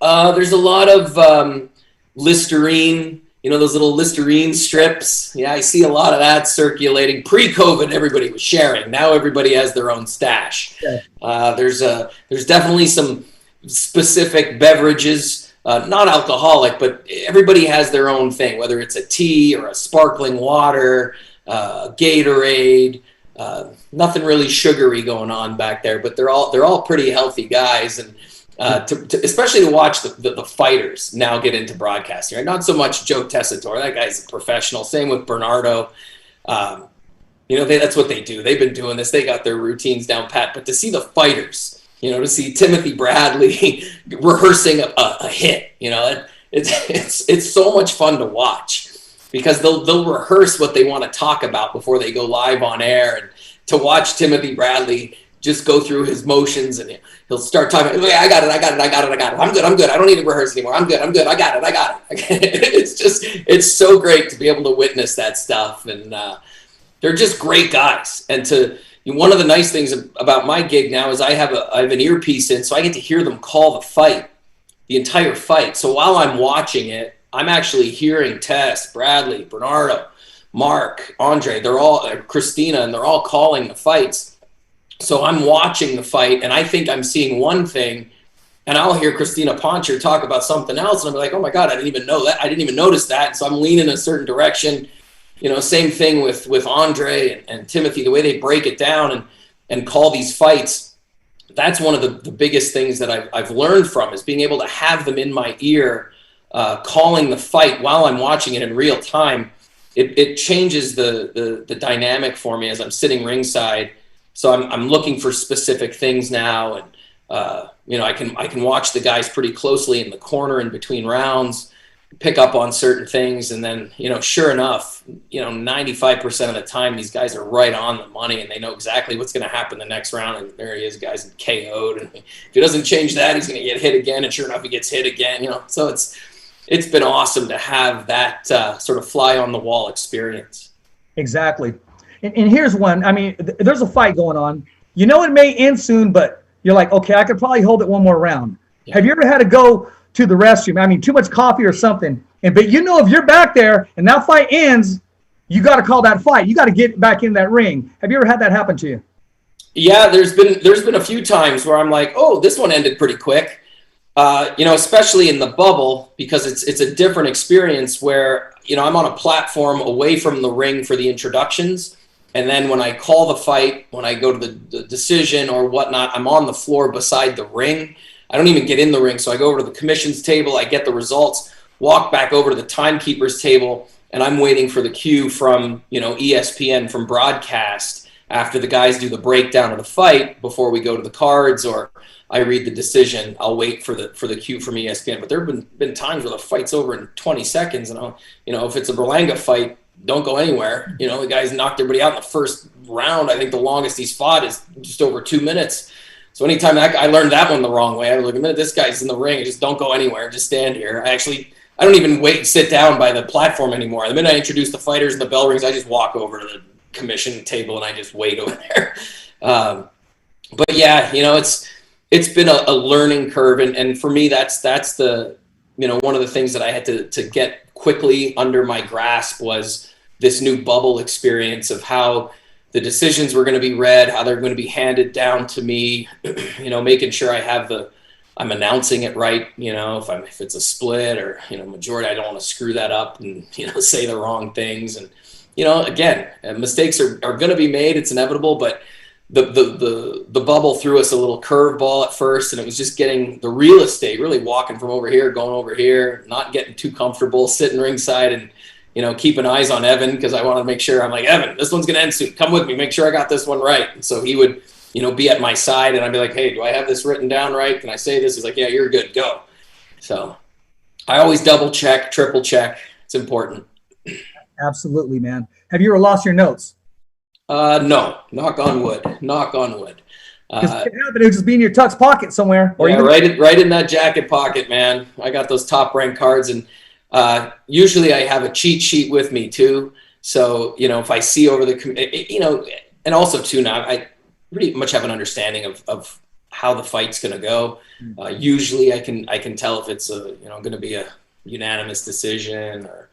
There's a lot of Listerine, those little Listerine strips. Yeah, I see a lot of that circulating. Pre-COVID, everybody was sharing. Now everybody has their own stash. Okay. There's definitely some specific beverages. Not alcoholic, but everybody has their own thing, whether it's a tea or a sparkling water, Gatorade, nothing really sugary going on back there, but they're all pretty healthy guys. And especially to watch the fighters now get into broadcasting, right? Not so much Joe Tessitore. That guy's a professional. Same with Bernardo. That's what they do. They've been doing this. They got their routines down pat. But to see the fighters, to see Timothy Bradley rehearsing a hit, it's so much fun to watch, because they'll rehearse what they want to talk about before they go live on air. And to watch Timothy Bradley just go through his motions, and he'll start talking. I got it. I'm good. I don't need to rehearse anymore. I'm good. I got it. It's so great to be able to witness that stuff. And they're just great guys. And one of the nice things about my gig now is I have an earpiece in, so I get to hear them call the entire fight. So while I'm watching it, I'm actually hearing Tess, Bradley, Bernardo, Mark, Andre, they're all Christina, and they're all calling the fights. So I'm watching the fight, and I think I'm seeing one thing, and I'll hear Christina Poncher talk about something else, and I'm like, oh my God, I didn't even know that. I didn't even notice that. So I'm leaning a certain direction. Same thing with Andre and Timothy, the way they break it down and call these fights. That's one of the biggest things that I've learned from, is being able to have them in my ear, calling the fight while I'm watching it in real time. It changes the dynamic for me as I'm sitting ringside. So I'm looking for specific things now, and I can watch the guys pretty closely in the corner in between rounds, pick up on certain things, and then sure enough, 95% of the time these guys are right on the money, and they know exactly what's going to happen the next round. And there he is, guys, KO'd, and if he doesn't change that, he's going to get hit again, and sure enough, he gets hit again. So it's been awesome to have that sort of fly on the wall experience. Exactly. And here's one. I mean, there's a fight going on. It may end soon, but you're like, okay, I could probably hold it one more round. Yeah. Have you ever had to go to the restroom? I mean, too much coffee or something. But if you're back there and that fight ends, you got to call that fight. You got to get back in that ring. Have you ever had that happen to you? Yeah, there's been a few times where I'm like, oh, this one ended pretty quick. Especially in the bubble, because it's a different experience where, I'm on a platform away from the ring for the introductions. And then when I call the fight, when I go to the decision or whatnot, I'm on the floor beside the ring. I don't even get in the ring. So I go over to the commission's table, I get the results, walk back over to the timekeeper's table, and I'm waiting for the cue from, ESPN, from broadcast, after the guys do the breakdown of the fight before we go to the cards, or I read the decision. I'll wait for the cue from ESPN. But there have been times where the fight's over in 20 seconds, and if it's a Berlanga fight, don't go anywhere. The guys knocked everybody out in the first round. I think the longest he's fought is just over 2 minutes. So anytime I learned that one the wrong way, I was like, a minute, this guy's in the ring, just don't go anywhere, just stand here. I don't even wait and sit down by the platform anymore. The minute I introduce the fighters and the bell rings, I just walk over to the commission table and I just wait over there. But yeah, it's been a learning curve, and for me, that's the one of the things that I had to get quickly under my grasp was this new bubble experience of how the decisions were going to be read, how they're going to be handed down to me, making sure I'm announcing it right. If it's a split or, majority, I don't want to screw that up and, say the wrong things. And, again, mistakes are going to be made. It's inevitable, but the bubble threw us a little curveball at first, and it was just getting the real estate, really walking from over here, going over here, not getting too comfortable, sitting ringside and, keeping eyes on Evan, because I want to make sure, I'm like, Evan, this one's going to end soon. Come with me. Make sure I got this one right. And so he would, be at my side, and I'd be like, hey, do I have this written down right? Can I say this? He's like, yeah, you're good. Go. So I always double check, triple check. It's important. Absolutely, man. Have you ever lost your notes? No. Knock on wood. Knock on wood. It would just be in your tux pocket somewhere. Or yeah, right in that jacket pocket, man. I got those top ranked cards, and usually I have a cheat sheet with me too. So, if I see over the, and also too, now I pretty much have an understanding of how the fight's going to go. Usually I can tell if it's going to be a unanimous decision, or,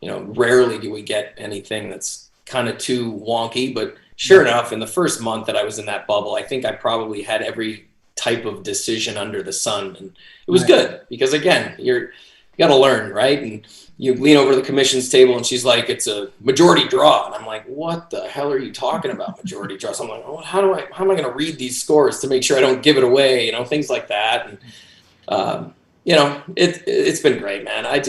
rarely do we get anything that's kind of too wonky. But sure enough, in the first month that I was in that bubble, I think I probably had every type of decision under the sun, and it was good, because again, you got to learn, right? And you lean over to the commission's table, and she's like, it's a majority draw. And I'm like, what the hell are you talking about, majority draw? So I'm like, oh, how am I going to read these scores to make sure I don't give it away? Things like that. And, it's been great, man.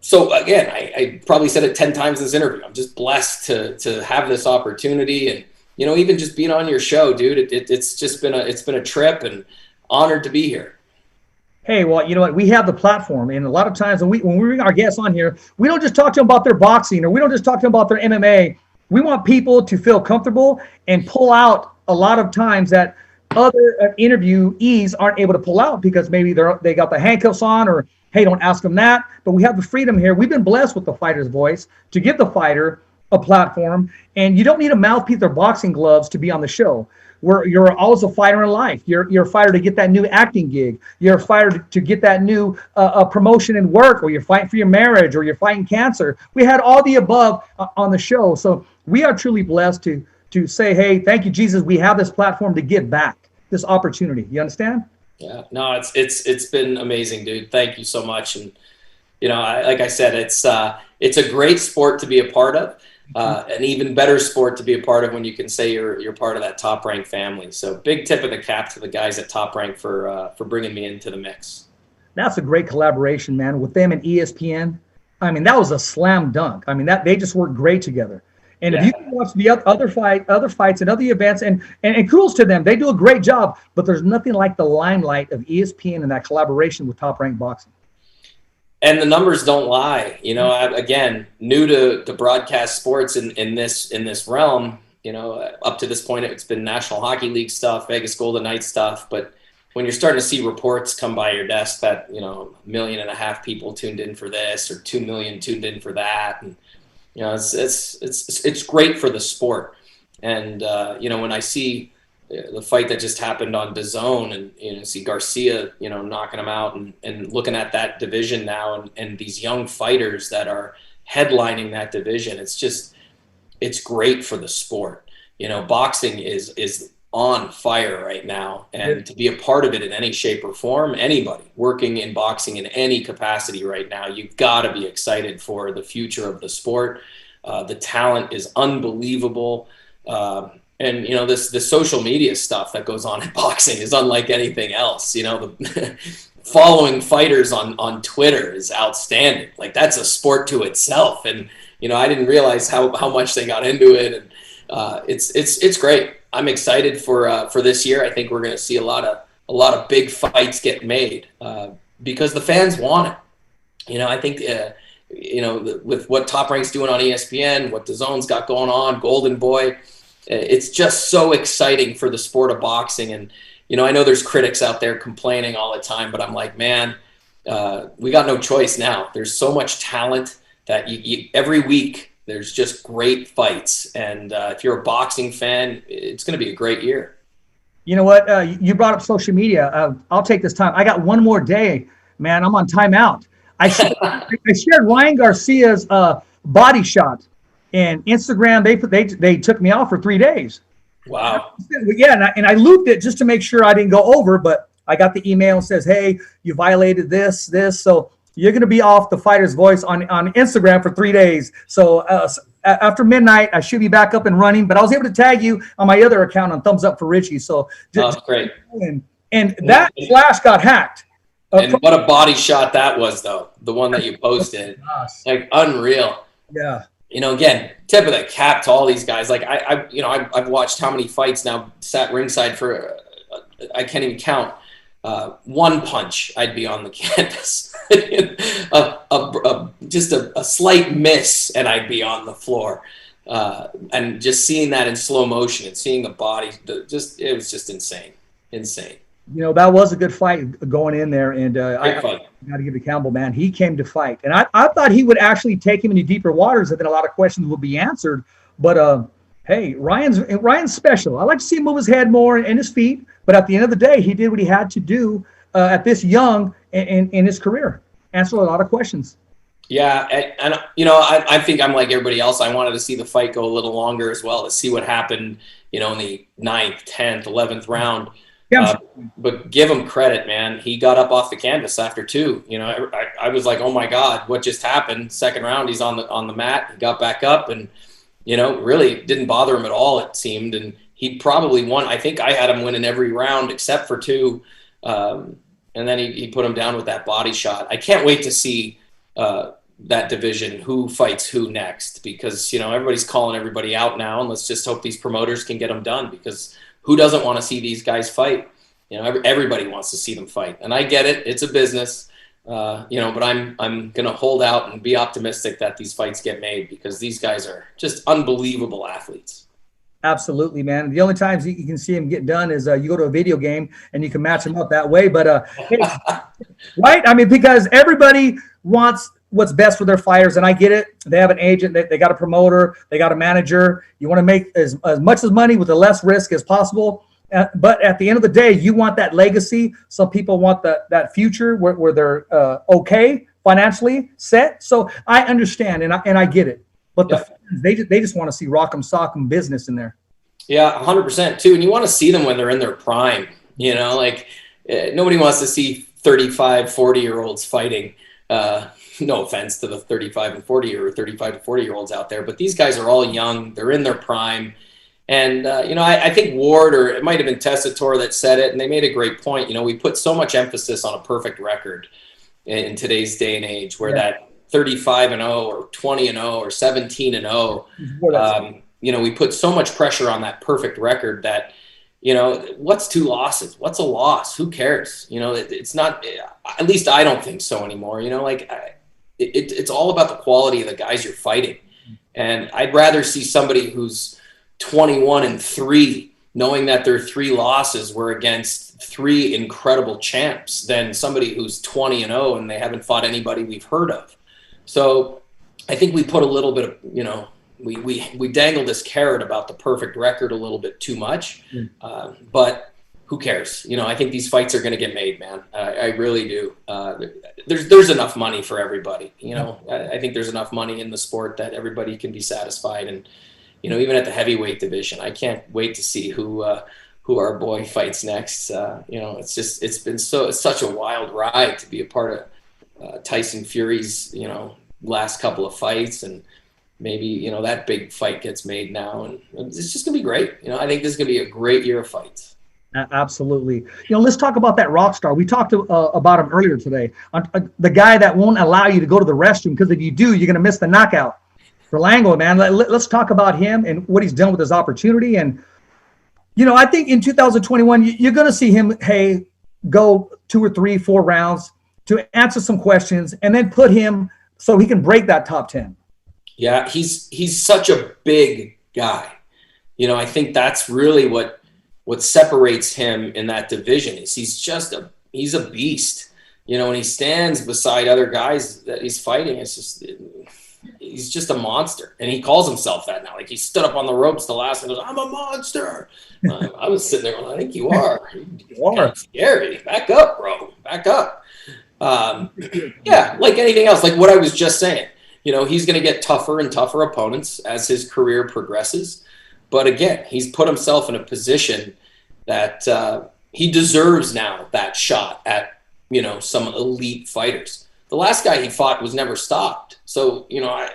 So again, I probably said it 10 times in this interview. I'm just blessed to have this opportunity, and, even just being on your show, dude, it's been a trip, and honored to be here. Hey, well, you know what? We have the platform, and a lot of times when we bring our guests on here, we don't just talk to them about their boxing, or we don't just talk to them about their MMA. We want people to feel comfortable and pull out a lot of times that other interviewees aren't able to pull out, because maybe they got the handcuffs on, or hey, don't ask them that. But we have the freedom here. We've been blessed with the fighter's voice to give the fighter a platform, and you don't need a mouthpiece or boxing gloves to be on the show. You're always a fighter in life. You're a fighter to get that new acting gig. You're a fighter to get that new promotion in work, or you're fighting for your marriage, or you're fighting cancer. We had all the above on the show. So we are truly blessed to to say, hey, thank you, Jesus. We have this platform to give back this opportunity. You understand? Yeah, no, it's been amazing, dude. Thank you so much. And, like I said, it's a great sport to be a part of. An even better sport to be a part of when you can say you're part of that Top Rank family. So big tip of the cap to the guys at Top Rank for bringing me into the mix. That's a great collaboration, man, with them and ESPN. I mean, that was a slam dunk. I mean, that they just worked great together. And if you can watch the other fights and other events, and kudos to them, they do a great job. But there's nothing like the limelight of ESPN and that collaboration with Top Rank Boxing. And the numbers don't lie. Again, new to broadcast sports in this realm. Up to this point, it's been National Hockey League stuff, Vegas Golden Knights stuff. But when you're starting to see reports come by your desk that 1.5 million people tuned in for this or 2 million tuned in for that, and it's great for the sport. And when I see the fight that just happened on DAZN and see Garcia knocking him out and looking at that division now and these young fighters that are headlining that division, it's great for the sport. Boxing is on fire right now, and to be a part of it in any shape or form, anybody working in boxing in any capacity right now, you've got to be excited for the future of the sport. The talent is unbelievable. And this social media stuff that goes on in boxing is unlike anything else. The following fighters on Twitter is outstanding. Like, that's a sport to itself. And I didn't realize how much they got into it, and it's great. I'm excited for this year. I think we're going to see a lot of big fights get made because the fans want it. I think with what Top Rank's doing on ESPN, what DAZN's got going on, Golden Boy, it's just so exciting for the sport of boxing. And I know there's critics out there complaining all the time, but I'm like, man, we got no choice now. There's so much talent that you every week there's just great fights. And if you're a boxing fan, it's going to be a great year. You know what? You brought up social media. I'll take this time. I got one more day, man. I'm on timeout. I shared Ryan Garcia's body shot, and Instagram. They took me off for 3 days. Wow. Yeah, and I looped it just to make sure I didn't go over, but I got the email and says, hey, you violated this. So you're going to be off the Fighter's Voice on Instagram for 3 days. So after midnight, I should be back up and running. But I was able to tag you on my other account on Thumbs Up for Richie. So that's great. And that flash got hacked. And what a body shot that was, though. The one that you posted, like, unreal. Yeah. Again, tip of the cap to all these guys. Like I've watched how many fights now, sat ringside for I can't even count. One punch, I'd be on the canvas. Just a slight miss, and I'd be on the floor. And just seeing that in slow motion and seeing the body, it was just insane. That was a good fight going in there, and I got to give it to Campbell, man. He came to fight, and I thought he would actually take him into deeper waters, and then a lot of questions would be answered. But hey, Ryan's special. I like to see him move his head more and his feet, but at the end of the day, he did what he had to do at this young in his career. Answered a lot of questions. Yeah, and I think I'm like everybody else. I wanted to see the fight go a little longer as well, to see what happened, in the 9th, 10th, 11th round. Yeah. But give him credit, man. He got up off the canvas after 2. I was like, oh my God, what just happened? Second round, he's on the mat. He got back up, and really didn't bother him at all, it seemed. And he probably won. I think I had him winning every round except for 2. And then he put him down with that body shot. I can't wait to see that division, who fights who next, because everybody's calling everybody out now, and let's just hope these promoters can get them done, because who doesn't want to see these guys fight? Everybody wants to see them fight, and I get it. It's a business, but I'm going to hold out and be optimistic that these fights get made, because these guys are just unbelievable athletes. Absolutely, man. The only times you can see them get done is you go to a video game and you can match them up that way. But right? I mean, because everybody wants what's best for their fighters, and I get it. They have an agent, they got a promoter, they got a manager. You want to make as much as money with the less risk as possible. But at the end of the day, you want that legacy. Some people want that future where they're okay financially set. So I understand and I get it. But the fans, they just want to see rock'em sock'em business in there. Yeah, 100% too. And you want to see them when they're in their prime, like nobody wants to see 35, 40-year-olds fighting. No offense to the 35 and 40 or 35 to 40-year-olds out there, but these guys are all young. They're in their prime. And, I think Ward, or it might have been Tessitore that said it, and they made a great point. We put so much emphasis on a perfect record in today's day and age, where that 35-0 or 20-0 or 17-0, we put so much pressure on that perfect record that, what's 2 losses? What's a loss? Who cares? It's not, at least I don't think so anymore. It's all about the quality of the guys you're fighting. And I'd rather see somebody who's 21-3, knowing that their 3 losses were against 3 incredible champs, than somebody who's 20-0 and they haven't fought anybody we've heard of. So I think we put a little bit of, we dangle this carrot about the perfect record a little bit too much, but who cares? I think these fights are going to get made, man. I really do. There's enough money for everybody. I think there's enough money in the sport that everybody can be satisfied. And, even at the heavyweight division, I can't wait to see who our boy fights next. It's been such a wild ride to be a part of Tyson Fury's, last couple of fights, and maybe, that big fight gets made now, and it's just gonna be great. I think this is gonna be a great year of fights. Absolutely. Let's talk about that rock star. We talked about him earlier today. The guy that won't allow you to go to the restroom, because if you do, you're gonna miss the knockout. Berlanga, man, let's talk about him and what he's done with his opportunity. And, I think in 2021, you're going to see him, go 2 or 3, 4 rounds to answer some questions, and then put him so he can break that top 10. Yeah, he's such a big guy. I think that's really what separates him in that division is he's a beast. When he stands beside other guys that he's fighting, he's just a monster, and he calls himself that now. Like, he stood up on the ropes the last one, goes, "I'm a monster." I was sitting there going, "I think you are. You're scary. Back up, bro. Back up." Yeah, like anything else, like what I was just saying. He's going to get tougher and tougher opponents as his career progresses. But again, he's put himself in a position that he deserves now that shot at some elite fighters. The last guy he fought was never stopped. So, I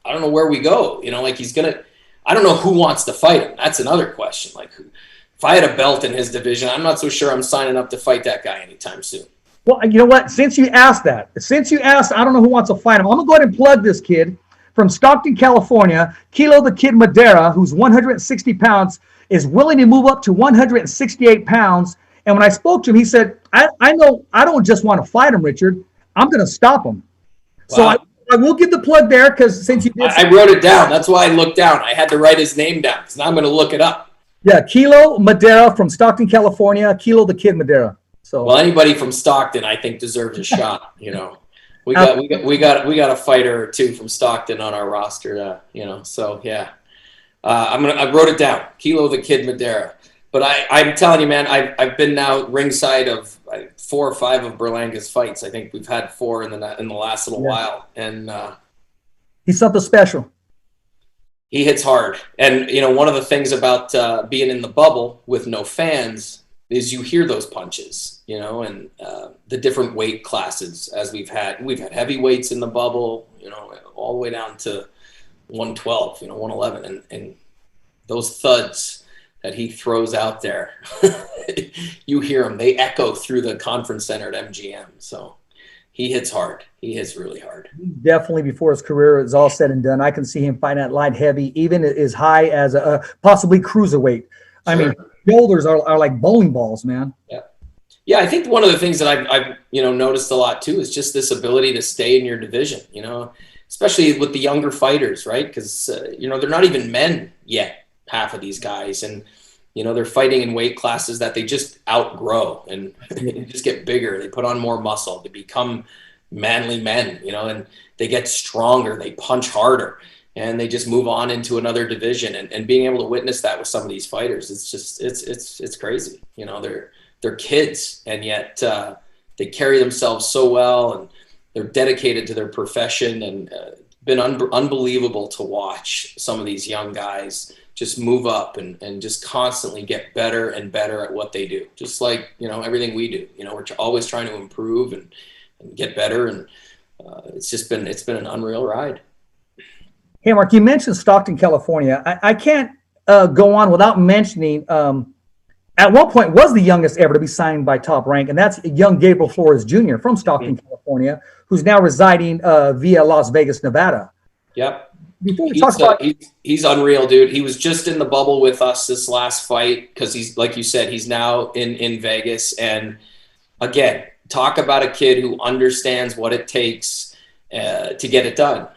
don't know where we go. I don't know who wants to fight him. That's another question. Like, if I had a belt in his division, I'm not so sure I'm signing up to fight that guy anytime soon. Well, you know what? Since you asked, I don't know who wants to fight him. I'm going to go ahead and plug this kid from Stockton, California. Kilo the Kid Madera, who's 160 pounds, is willing to move up to 168 pounds. And when I spoke to him, he said, I know I don't just want to fight him, Richard. I'm going to stop him. Wow. So I will give the plug there, because since you did, I wrote it down. That's why I looked down. I had to write his name down, because now I'm going to look it up. Yeah, Kilo Madera from Stockton, California. Kilo the Kid Madera. So, well, anybody from Stockton, I think, deserves a shot. We got a fighter or two from Stockton on our roster. So yeah, I wrote it down. Kilo the Kid Madera. But I'm telling you, man, I've been now ringside of 4 or 5 of Berlanga's fights. I think we've had 4 in the last little while, and he's something special. He hits hard, and one of the things about being in the bubble with no fans is you hear those punches, and the different weight classes as we've had heavyweights in the bubble, all the way down to 112, 111, and those thuds that he throws out there, you hear them. They echo through the conference center at MGM. So he hits hard. He hits really hard. Definitely, before his career is all said and done, I can see him fighting at light heavy, even as high as a possibly cruiserweight. I mean, shoulders are like bowling balls, man. Yeah. Yeah, I think one of the things that I've noticed a lot too is just this ability to stay in your division, especially with the younger fighters, right? Because, they're not even men yet, half of these guys. And, they're fighting in weight classes that they just outgrow and they just get bigger. They put on more muscle. They become manly men, and they get stronger. They punch harder. And they just move on into another division, and being able to witness that with some of these fighters, it's just, it's crazy. They're kids, and yet they carry themselves so well, and they're dedicated to their profession, and been unbelievable to watch some of these young guys just move up and just constantly get better and better at what they do. Just like, everything we do, we're always trying to improve and get better. And it's been an unreal ride. Hey, Mark, you mentioned Stockton, California. I can't go on without mentioning, at one point was the youngest ever to be signed by Top Rank, and that's young Gabriel Flores Jr. from Stockton, California, who's now residing via Las Vegas, Nevada. Yep. Before we talk about he's unreal, dude. He was just in the bubble with us this last fight because he's, like you said, he's now in Vegas. And again, talk about a kid who understands what it takes to get it done.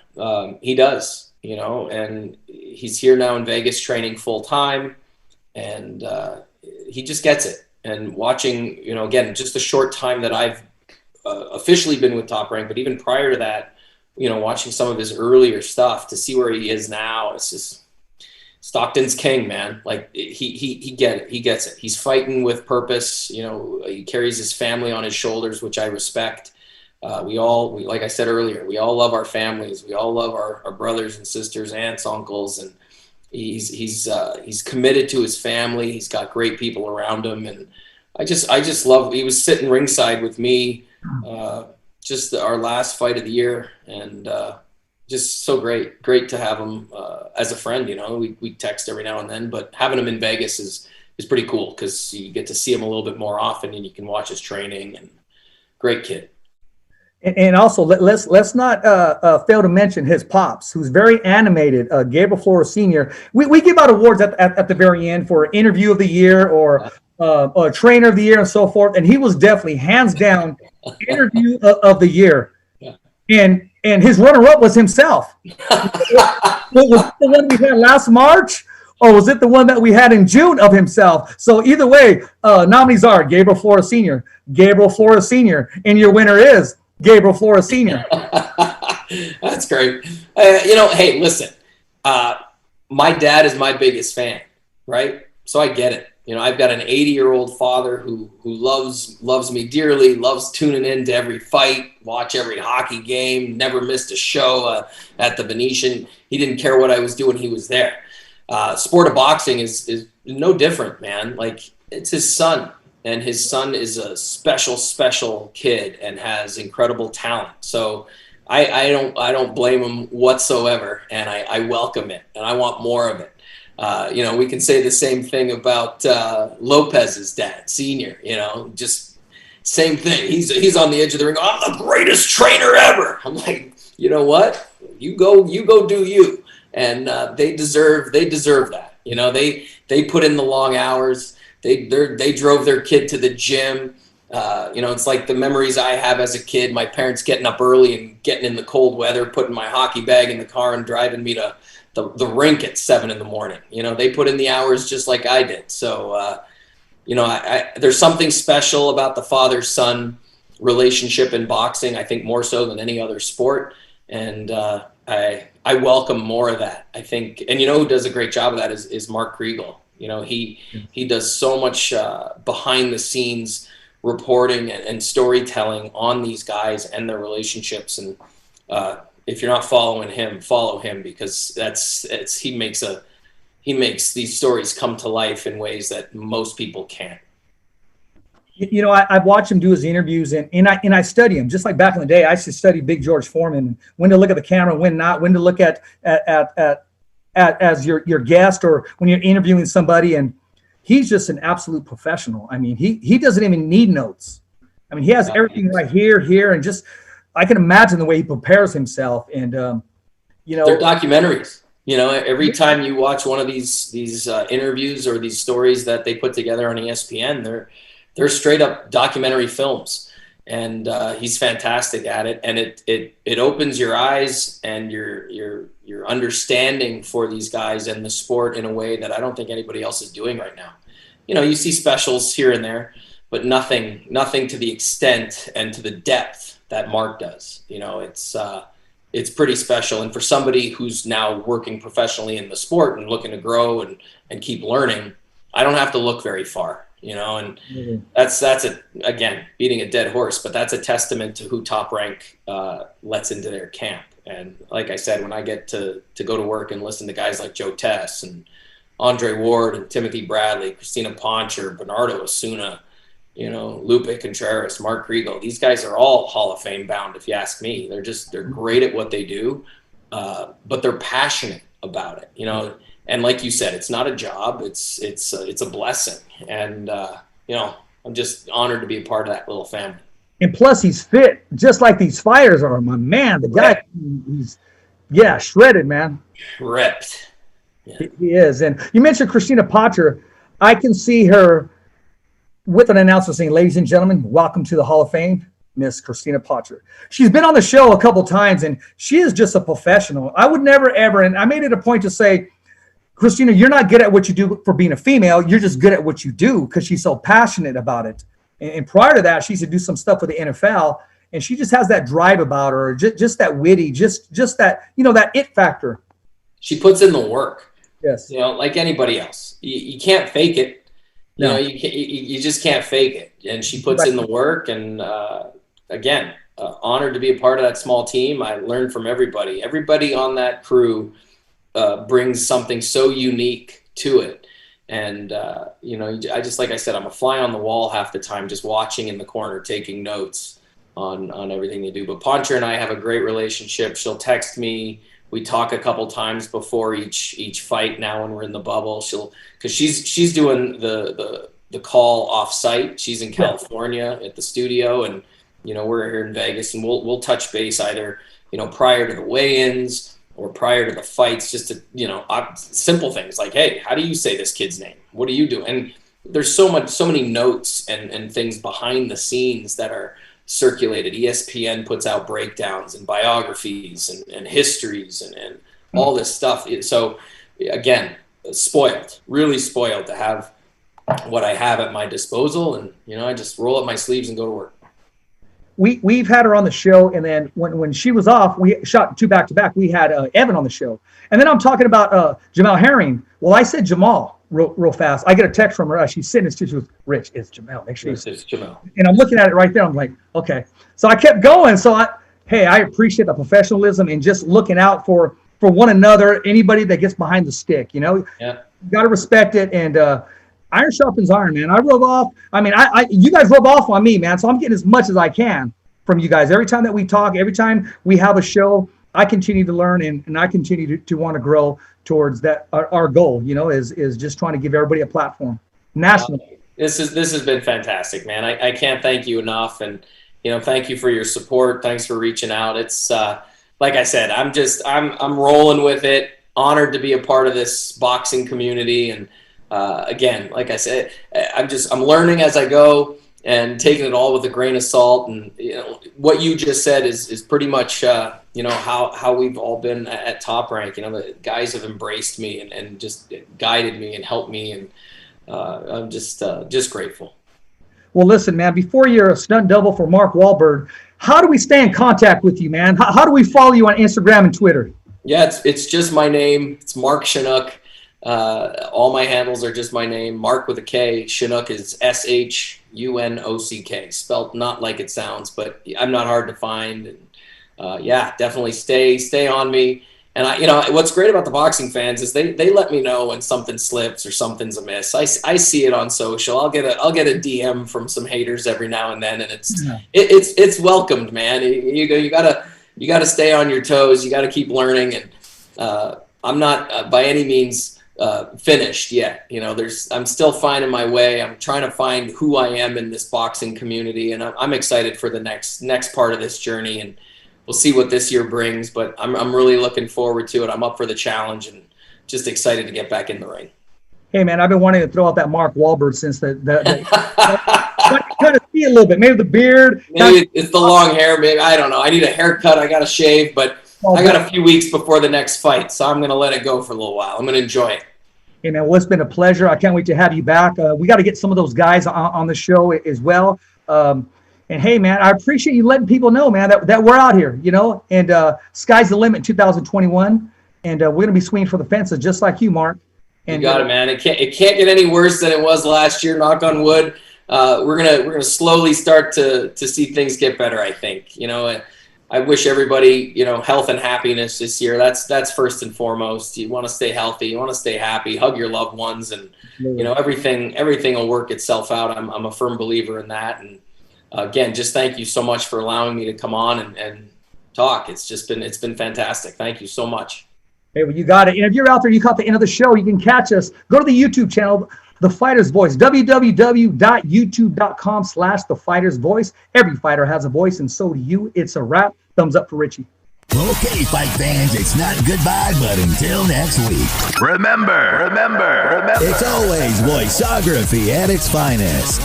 He does, and he's here now in Vegas training full time, and he just gets it. And watching, again, just the short time that I've officially been with Top Rank, but even prior to that, watching some of his earlier stuff to see where he is now, it's just Stockton's king, man. Like he gets it. He's fighting with purpose. He carries his family on his shoulders, which I respect. We like I said earlier, we all love our families. We all love our brothers and sisters, aunts, uncles, and he's committed to his family. He's got great people around him, and I just love. He was sitting ringside with me. Just our last fight of the year, and just so great to have him as a friend. We text every now and then, but having him in Vegas is pretty cool because you get to see him a little bit more often, and you can watch his training. And great kid. And also, let's not fail to mention his pops, who's very animated, Gabriel Flores Sr. We give out awards at the very end for interview of the year or trainer of the year and so forth, and he was definitely hands down interview of the year. Yeah. And his runner-up was himself. Was it the one we had last March, or was it the one that we had in June of himself? So either way, nominees are Gabriel Flores Sr., Gabriel Flores Sr., and your winner is Gabriel Flores Sr. That's great. Hey, listen, my dad is my biggest fan, right? So I get it. I've got an 80-year-old father who loves me dearly, loves tuning in to every fight, watch every hockey game, never missed a show at the Venetian. He didn't care what I was doing. He was there. Sport of boxing is no different, man. Like, it's his son, and his son is a special kid and has incredible talent. So I don't blame him whatsoever, and I welcome it, and I want more of it. We can say the same thing about Lopez's dad, Senior. Just same thing. He's on the edge of the ring. I'm the greatest trainer ever. I'm like, you know what? You go do you. And they deserve that. They put in the long hours. They drove their kid to the gym. It's like the memories I have as a kid. My parents getting up early and getting in the cold weather, putting my hockey bag in the car and driving me to the rink at 7 a.m. They put in the hours just like I did. So, there's something special about the father-son relationship in boxing, I think more so than any other sport. And I welcome more of that, I think. And who does a great job of that is Mark Kriegel. He does so much behind the scenes reporting and storytelling on these guys and their relationships. And if you're not following him, follow him, because he makes these stories come to life in ways that most people can't. I've watched him do his interviews, and I study him. Just like back in the day, I used to study Big George Foreman, when to look at the camera, when not, when to look at as your guest or when you're interviewing somebody. And he's just an absolute professional. I mean, he doesn't even need notes. I mean, he has everything right here, and just I can imagine the way he prepares himself. And they're documentaries. Every time you watch one of these interviews or these stories that they put together on ESPN, they're straight up documentary films, and he's fantastic at it. And it opens your eyes and your understanding for these guys and the sport in a way that I don't think anybody else is doing right now. You see specials here and there, but nothing to the extent and to the depth that Mark does. It's pretty special. And for somebody who's now working professionally in the sport and looking to grow and keep learning, I don't have to look very far. And that's again, beating a dead horse, but that's a testament to who Top Rank lets into their camp. And like I said, when I get to go to work and listen to guys like Joe Tess and Andre Ward and Timothy Bradley, Christina Poncher, Bernardo Osuna, Lupe Contreras, Mark Kriegel. These guys are all Hall of Fame bound, if you ask me. They're great at what they do, but they're passionate about it, And like you said, it's not a job; it's a blessing, and I'm just honored to be a part of that little family. And plus, he's fit, just like these fighters are. My man, the guy, he's shredded, man. Ripped. Yeah. He is. And you mentioned Christina Potter. I can see her with an announcement saying, "Ladies and gentlemen, welcome to the Hall of Fame, Miss Christina Potter." She's been on the show a couple times, and she is just a professional. I would never, ever, and I made it a point to say, Christina, you're not good at what you do for being a female. You're just good at what you do, because she's so passionate about it. And prior to that, she used to do some stuff with the NFL, and she just has that drive about her, just that witty, just that, that it factor. She puts in the work. Yes. Like anybody else. You can't fake it. No. You just can't fake it. And she puts in the work. And again, honored to be a part of that small team. I learned from everybody. Everybody on that crew brings something so unique to it. And, I just, like I said, I'm a fly on the wall half the time, just watching in the corner, taking notes on everything they do. But Poncher and I have a great relationship. She'll text me. We talk a couple times before each fight now when we're in the bubble. Because she's doing the call off site. She's in California at the studio, and, we're here in Vegas, and we'll touch base either, prior to the weigh-ins or prior to the fights, just to, simple things like, hey, how do you say this kid's name? What do you do? And there's so many notes and things behind the scenes that are circulated. ESPN puts out breakdowns and biographies and histories and all this stuff. So again, really spoiled to have what I have at my disposal. And, I just roll up my sleeves and go to work. We've had her on the show, and then when she was off, we shot 2 back-to-back. We had Evan on the show, and then I'm talking about Jamal Herring. Well, I said Jamal real fast. I get a text from her. She's sitting. She was, "Rich, it's Jamal. Make sure it's Jamal." And I'm looking at it right there. I'm like, okay. So I kept going. So I appreciate the professionalism and just looking out for one another. Anybody that gets behind the stick, got to respect it. And iron sharpens iron, man. I rub off. I mean, you guys rub off on me, man. So I'm getting as much as I can from you guys. Every time that we talk, every time we have a show, I continue to learn and I continue to want to grow towards that. Our goal, is just trying to give everybody a platform nationally. This has been fantastic, man. I can't thank you enough. And, thank you for your support. Thanks for reaching out. It's like I said, I'm rolling with it. Honored to be a part of this boxing community. And, again, like I said, I'm learning as I go and taking it all with a grain of salt. And what you just said is pretty much how we've all been at Top Rank. The guys have embraced me and just guided me and helped me, and I'm just grateful. Well, listen, man, before you're a stunt double for Mark Wahlberg, how do we stay in contact with you, man? How do we follow you on Instagram and Twitter? Yeah, it's just my name. It's Mark Shunock. All my handles are just my name, Mark with a K. Shunock is SHUNOCK, spelled not like it sounds, but I'm not hard to find. And definitely stay on me. And what's great about the boxing fans is they let me know when something slips or something's amiss. I see it on social. I'll get a DM from some haters every now and then, and it's welcomed, man. You gotta stay on your toes. You gotta keep learning, and I'm not by any means finished yet. I'm still finding my way. I'm trying to find who I am in this boxing community, and I'm excited for the next part of this journey, and we'll see what this year brings, but I'm really looking forward to it. I'm up for the challenge and just excited to get back in the ring. Hey, man, I've been wanting to throw out that Mark Wahlberg since the kind of see a little bit. Maybe the beard. Maybe it's the long hair. Maybe, I don't know. I need a haircut. I got to shave, but I got a few weeks before the next fight, so I'm going to let it go for a little while. I'm going to enjoy it. Hey, man, well, it's been a pleasure. I can't wait to have you back. We got to get some of those guys on the show as well. And hey, man, I appreciate you letting people know, man, that we're out here, and sky's the limit 2021. And we're going to be swinging for the fences just like you, Mark. And, you got it, man. It can't get any worse than it was last year, knock on wood. We're gonna slowly start to see things get better, I think. I wish everybody, health and happiness this year. That's first and foremost. You want to stay healthy. You want to stay happy. Hug your loved ones, and everything will work itself out. I'm a firm believer in that. And again, just thank you so much for allowing me to come on and talk. It's been fantastic. Thank you so much. Hey, well, you got it. And if you're out there, you caught the end of the show, you can catch us. Go to the YouTube channel, The Fighter's Voice, www.youtube.com/The Fighter's Voice. Every fighter has a voice, and so do you. It's a wrap. Thumbs up for Richie. Okay, fight fans, it's not goodbye, but until next week. Remember, it's always voiceography at its finest.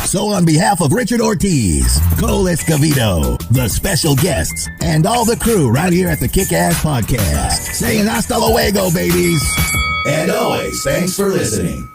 So on behalf of Richard Ortiz, Cole Escovedo, the special guests, and all the crew right here at the Kick-Ass Podcast, saying hasta luego, babies. And always, thanks for listening.